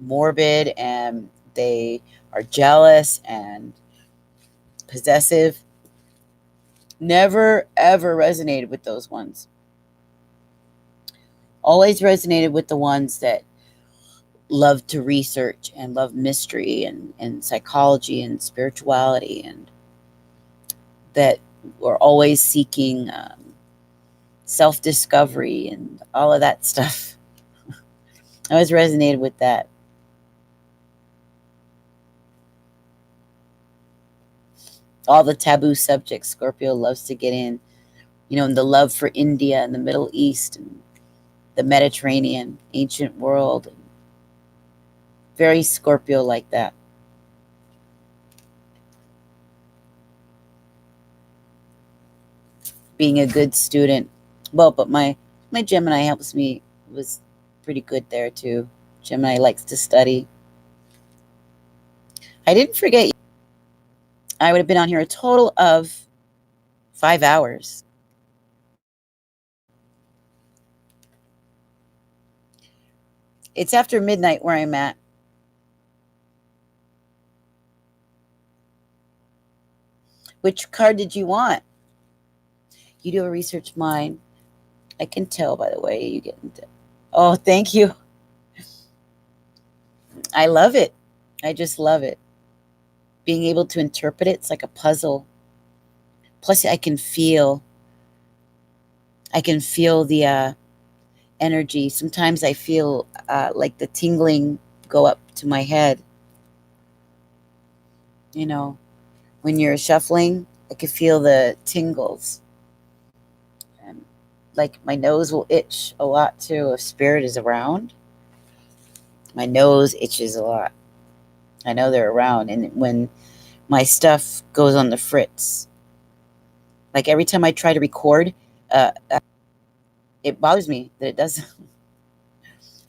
[SPEAKER 1] morbid and they are jealous and possessive. Never ever resonated with those ones. Always resonated with the ones that love to research and love mystery and psychology and spirituality, and that were always seeking self-discovery and all of that stuff. I always resonated with that. All the taboo subjects Scorpio loves to get in, and the love for India and the Middle East and the Mediterranean, ancient world. Very Scorpio like that. Being a good student. Well, but my Gemini helps me, was pretty good there too. Gemini likes to study. I didn't forget. I would have been on here a total of 5 hours. It's after midnight where I'm at. Which card did you want? You do a research mind. I can tell by the way you get into. Oh, thank you. I love it. I just love it. Being able to interpret it, it's like a puzzle. Plus, I can feel the energy. Sometimes I feel like the tingling go up to my head. When you're shuffling, I can feel the tingles. And like my nose will itch a lot too if spirit is around. My nose itches a lot. I know they're around. And when my stuff goes on the fritz, like every time I try to record, it bothers me that it doesn't.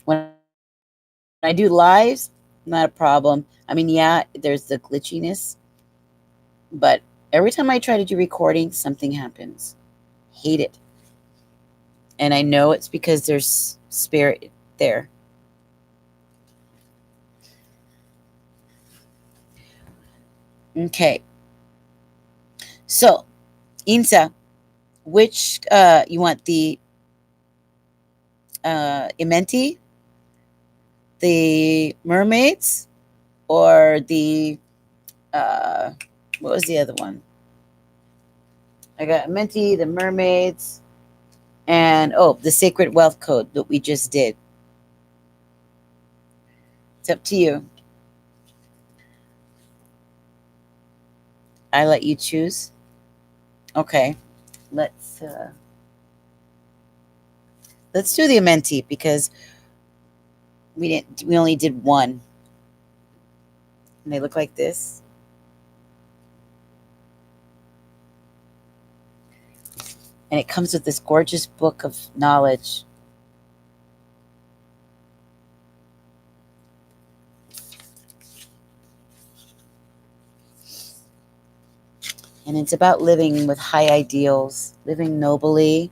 [SPEAKER 1] When I do lives, not a problem. I mean, yeah, there's the glitchiness, but every time I try to do recording, something happens. Hate it. And I know it's because there's spirit there. Okay. So, Insa, which you want, the Imenti, the mermaids, or the what was the other one? I got Imenti, the mermaids, and the sacred wealth code that we just did. It's up to you. I let you choose. Okay, let's do the Imenti, because We only did one. And they look like this. And it comes with this gorgeous book of knowledge. And it's about living with high ideals, living nobly.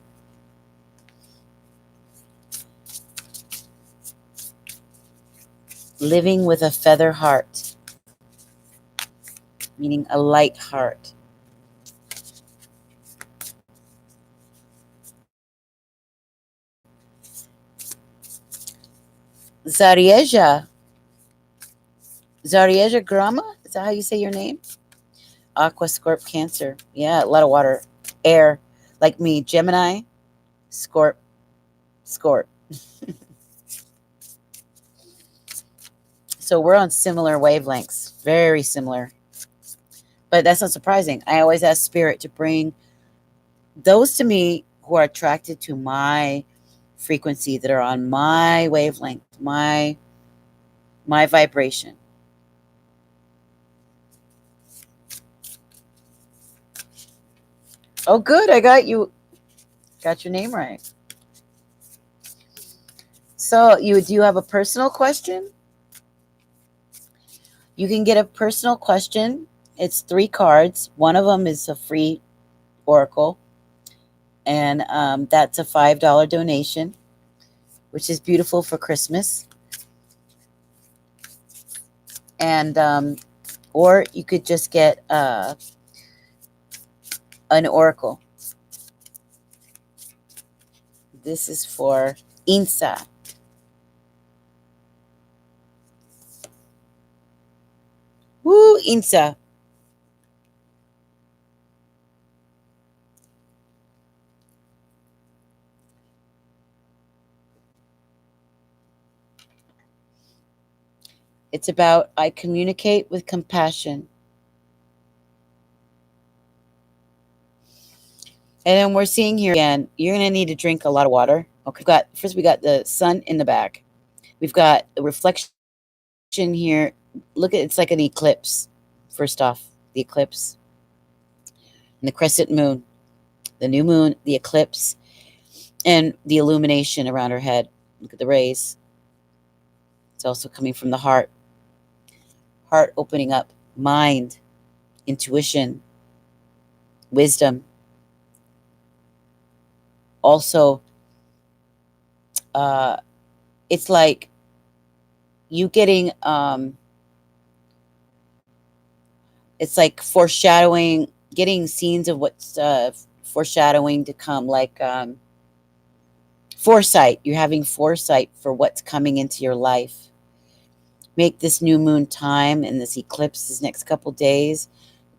[SPEAKER 1] Living with a feather heart, meaning a light heart. Zarieja. Zarieja Grama? Is that how you say your name? Aqua Scorp Cancer. Yeah, a lot of water. Air. Like me. Gemini. Scorp. Scorp. So we're on similar wavelengths. Very similar. But that's not surprising. I always ask Spirit to bring those to me who are attracted to my frequency, that are on my wavelength, my vibration. Oh, good. I got your name right. So do you have a personal question? You can get a personal question. It's 3 cards. One of them is a free oracle, and that's a $5 donation, which is beautiful for Christmas. And or you could just get an oracle. This is for Insa. Woo, Insa. It's about I communicate with compassion. And then we're seeing here again, you're going to need to drink a lot of water. Okay, we got the sun in the back. We've got a reflection here. Look at it's like an eclipse. First off, the eclipse and the crescent moon, the new moon, the eclipse, and the illumination around her head. Look at the rays. It's also coming from the heart. Heart opening up, mind, intuition, wisdom. Also, it's like you getting it's like foreshadowing, getting scenes of what's foreshadowing to come, like foresight. You're having foresight for what's coming into your life. Make this new moon time and this eclipse, this next couple days,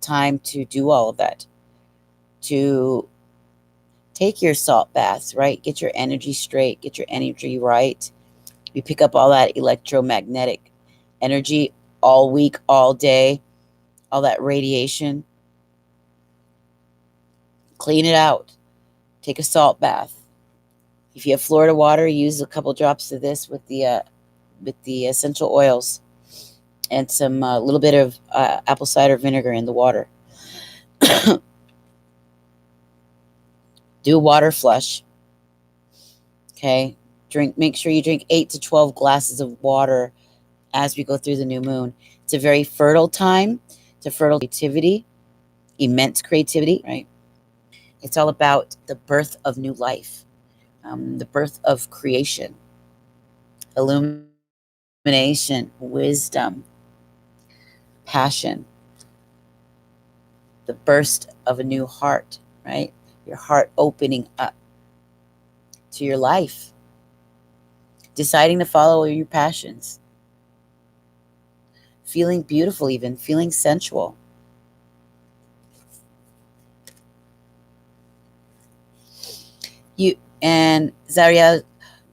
[SPEAKER 1] time to do all of that. To take your salt baths, right? Get your energy straight, get your energy right. You pick up all that electromagnetic energy all week, all day, all that radiation. Clean it out. Take a salt bath. If you have Florida water, use a couple drops of this with the essential oils and some little bit of apple cider vinegar in the water. Do a water flush. Okay, make sure you drink 8 to 12 glasses of water as we go through the new moon. It's a very fertile time. It's a fertile creativity, immense creativity, right? It's all about the birth of new life, the birth of creation, illumination, wisdom, passion, the burst of a new heart, right? Your heart opening up to your life, deciding to follow your passions, feeling beautiful, even feeling sensual. And Zaria,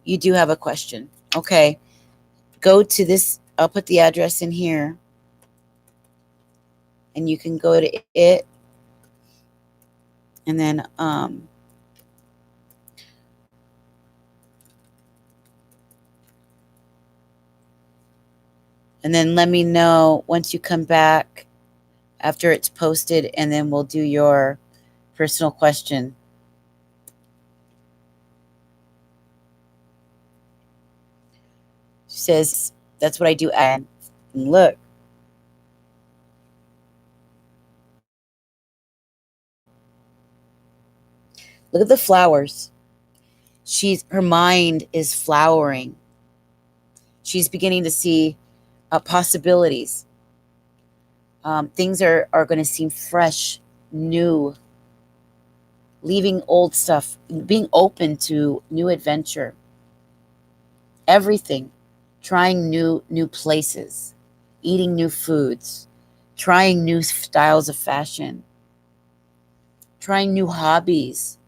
[SPEAKER 1] you do have a question. Okay, go to this. I'll put the address in here, and you can go to it, and then And then let me know once you come back after it's posted, and then we'll do your personal question. She says, that's what I do. And look, look at the flowers. Her mind is flowering. She's beginning to see possibilities. Things are going to seem fresh, new, leaving old stuff, being open to new adventure, everything, trying new places, eating new foods, trying new styles of fashion, trying new hobbies,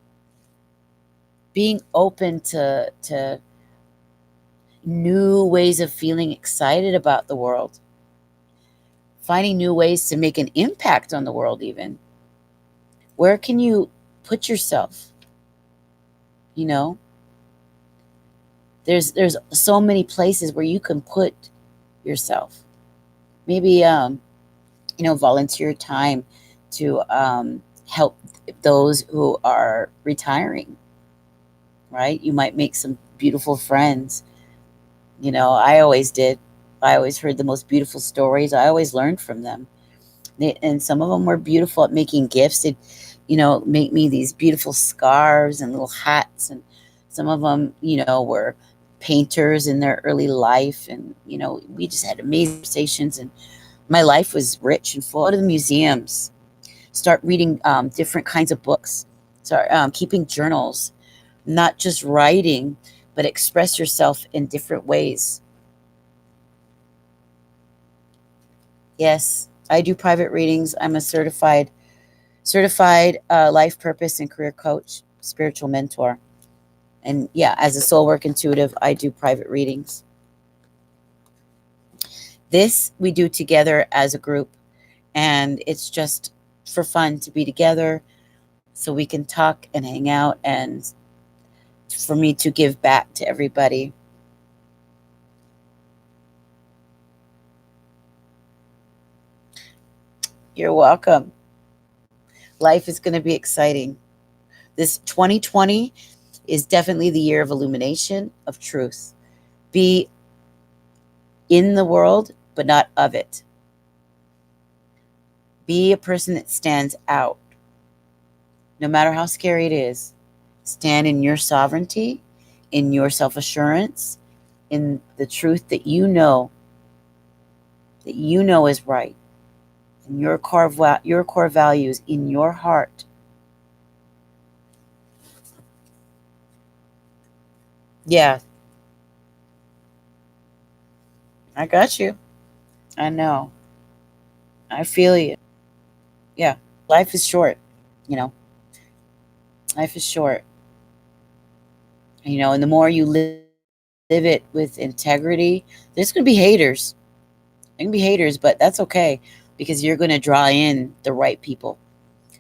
[SPEAKER 1] being open to new ways of feeling excited about the world, finding new ways to make an impact on the world. Even where can you put yourself? You know, there's so many places where you can put yourself. Maybe volunteer time to help those who are retiring, right? You might make some beautiful friends. I always did. I always heard the most beautiful stories. I always learned from them. And some of them were beautiful at making gifts. They'd, make me these beautiful scarves and little hats. And some of them, were painters in their early life. And, we just had amazing conversations. And my life was rich and full. Go to the museums. Start reading different kinds of books. Start keeping journals. Not just writing, but express yourself in different ways. Yes, I do private readings. I'm a certified life purpose and career coach, spiritual mentor. And yeah, as a soul work intuitive, I do private readings. This we do together as a group, and it's just for fun to be together so we can talk and hang out, and for me to give back to everybody. You're welcome. Life is going to be exciting. This 2020 is definitely the year of illumination, of truth. Be in the world, but not of it. Be a person that stands out. No matter how scary it is, stand in your sovereignty, in your self assurance, in the truth that you know is right, and your core values in your heart. Yeah, I got you. I know. I feel you. Yeah, life is short. You know, life is short. And the more you live it with integrity, there's going to be haters. There can be haters, but that's okay because you're going to draw in the right people,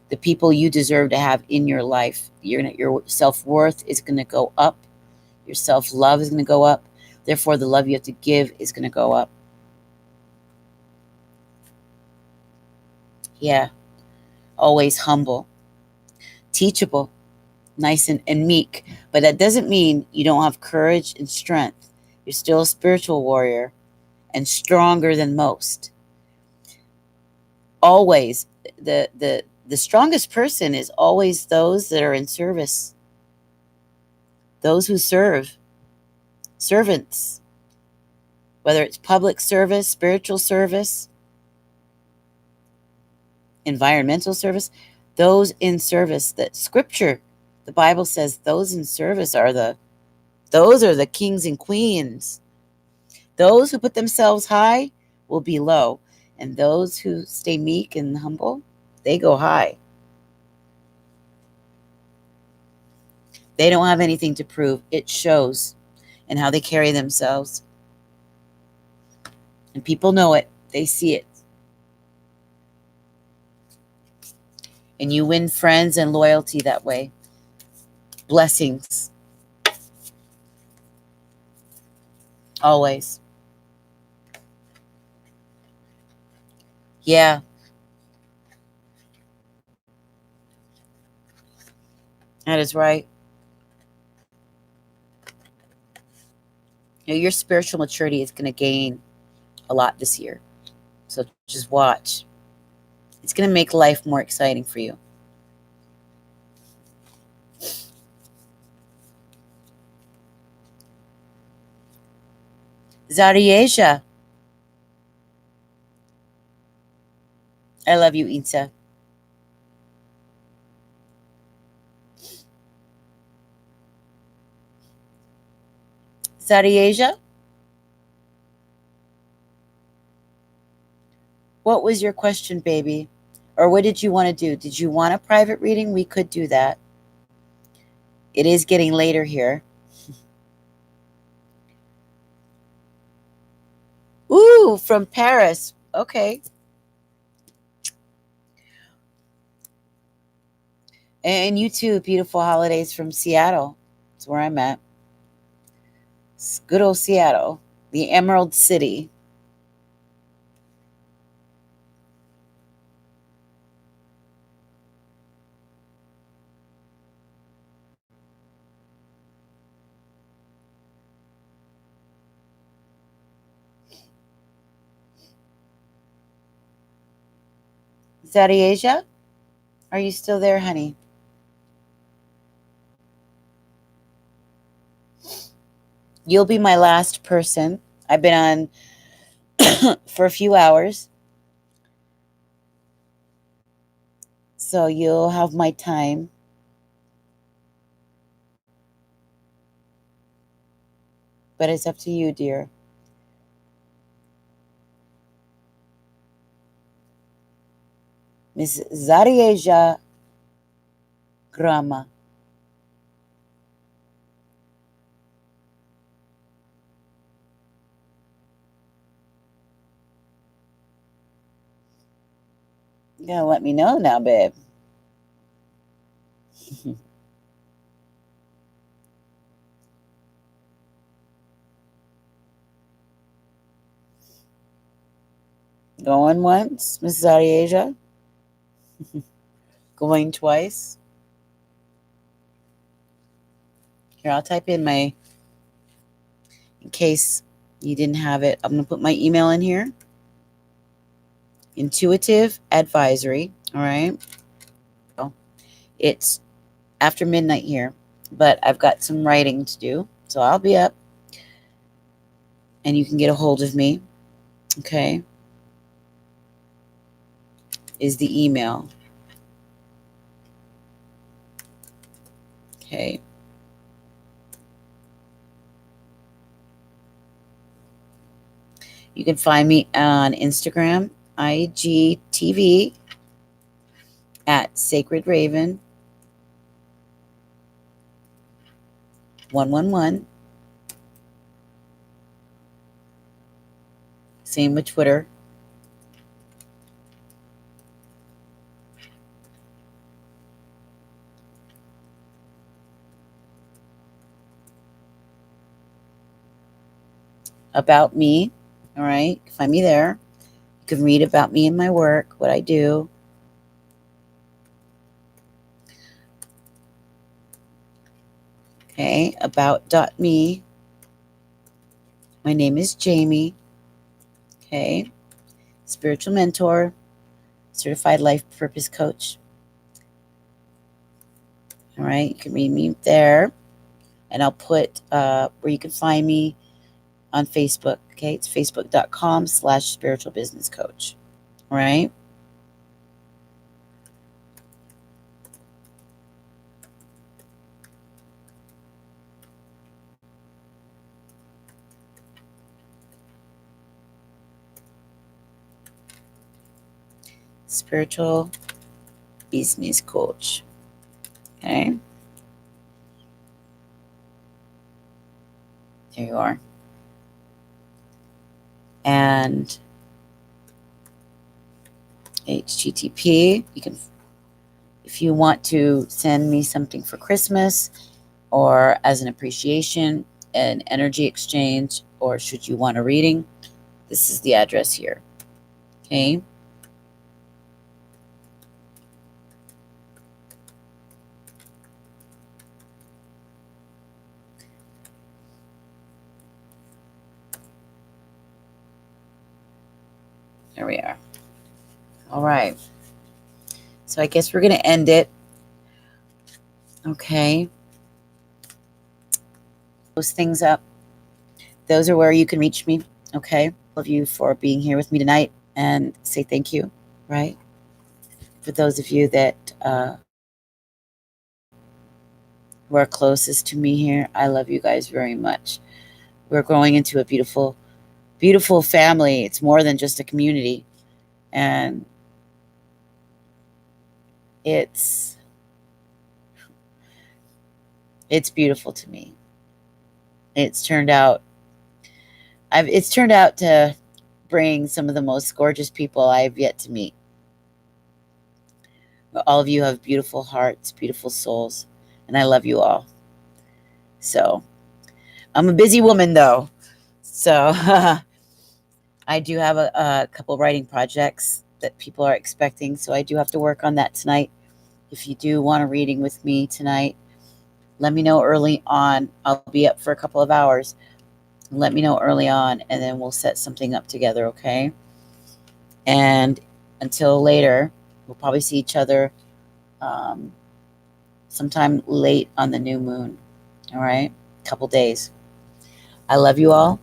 [SPEAKER 1] the people you deserve to have in your life. Your self worth is going to go up. Your self love is going to go up. Therefore, the love you have to give is going to go up. Yeah, always humble, teachable, nice and meek. But that doesn't mean you don't have courage and strength. You're still a spiritual warrior and stronger than most. Always, the strongest person is always those that are in service, those who serve, servants, whether it's public service, spiritual service, environmental service, those in service. That scripture, the Bible says those in service are the kings and queens. Those who put themselves high will be low, and those who stay meek and humble, they go high. They don't have anything to prove. It shows in how they carry themselves. And people know it. They see it. And you win friends and loyalty that way. Blessings. Always. Yeah. That is right. You know, your spiritual maturity is going to gain a lot this year. So just watch. It's going to make life more exciting for you. Zarieja. I love you, Itza. Zarieja, what was your question, baby? Or what did you want to do? Did you want a private reading? We could do that. It is getting later here. Ooh, from Paris. Okay. And you too, beautiful holidays from Seattle. That's where I'm at. It's good old Seattle, the Emerald City. Zarieja, are you still there, honey? You'll be my last person. I've been on for a few hours, so you'll have my time. But it's up to you, dear. Miss Zarieja Grama. You gotta let me know now, babe. Going once, Miss Zarieja. Going twice. Here, I'll type in my, in case you didn't have it, I'm gonna put my email in here. Intuitive Advisory. All right. It's after midnight here, but I've got some writing to do. So I'll be up and you can get a hold of me. Okay. Is the email. Okay. You can find me on Instagram, IGTV at Sacred Raven 111. Same with Twitter. About me. All right. Find me there. You can read about me and my work, what I do. Okay. About.me. My name is Jamie. Okay. Spiritual mentor, certified life purpose coach. All right. You can read me there. And I'll put where you can find me on Facebook. Okay. It's facebook.com/spiritual business coach. All right. Spiritual business coach. Okay. There you are. And HTTP, you can, if you want to send me something for Christmas or as an appreciation, an energy exchange, or should you want a reading, this is the address here. Okay. There we are. All right. So I guess we're going to end it. Okay. Those things up. Those are where you can reach me. Okay. Love you for being here with me tonight and say thank you. Right. For those of you that who are closest to me here, I love you guys very much. We're growing into a beautiful, beautiful family. It's more than just a community. And it's beautiful to me. It's turned out to bring some of the most gorgeous people I've yet to meet. All of you have beautiful hearts, beautiful souls, and I love you all. So I'm a busy woman though. So I do have a couple writing projects that people are expecting. So I do have to work on that tonight. If you do want a reading with me tonight, let me know early on. I'll be up for a couple of hours. Let me know early on, and then we'll set something up together, okay? And until later, we'll probably see each other sometime late on the new moon, all right? Couple days. I love you all.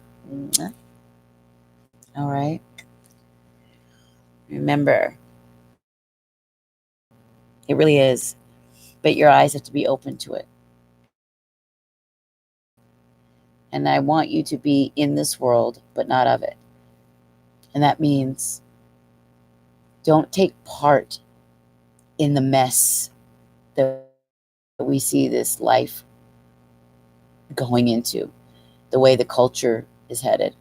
[SPEAKER 1] All right. Remember, it really is, but your eyes have to be open to it. And I want you to be in this world, but not of it. And that means don't take part in the mess that we see this life going into, the way the culture is headed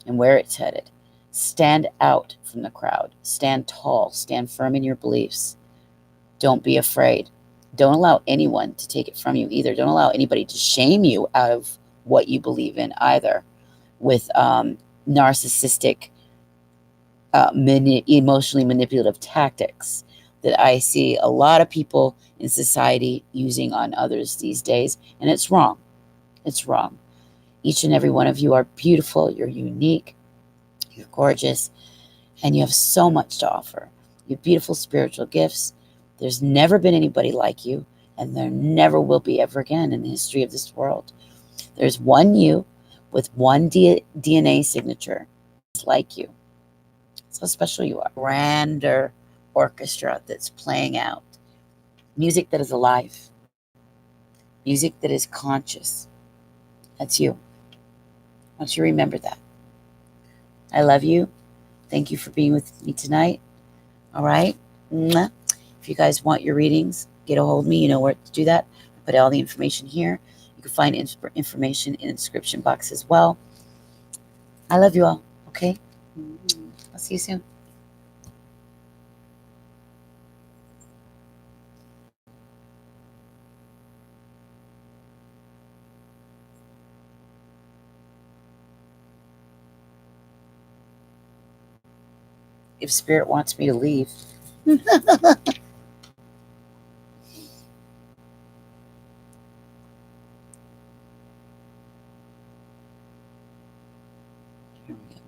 [SPEAKER 1] and where it's headed. Stand out from the crowd. Stand tall. Stand firm in your beliefs. Don't be afraid. Don't allow anyone to take it from you either. Don't allow anybody to shame you out of what you believe in either with narcissistic, emotionally manipulative tactics that I see a lot of people in society using on others these days. And it's wrong. It's wrong. Each and every one of you are beautiful. You're unique. You're gorgeous. And you have so much to offer. You have beautiful spiritual gifts. There's never been anybody like you. And there never will be ever again in the history of this world. There's one you with one DNA signature. It's like you. That's how special you are. Grander orchestra that's playing out. Music that is alive. Music that is conscious. That's you. I want you to remember that. I love you. Thank you for being with me tonight. All right. Mwah. If you guys want your readings, get a hold of me. You know where to do that. I put all the information here. You can find information in the description box as well. I love you all. Okay. I'll see you soon. If Spirit wants me to leave. Here we go.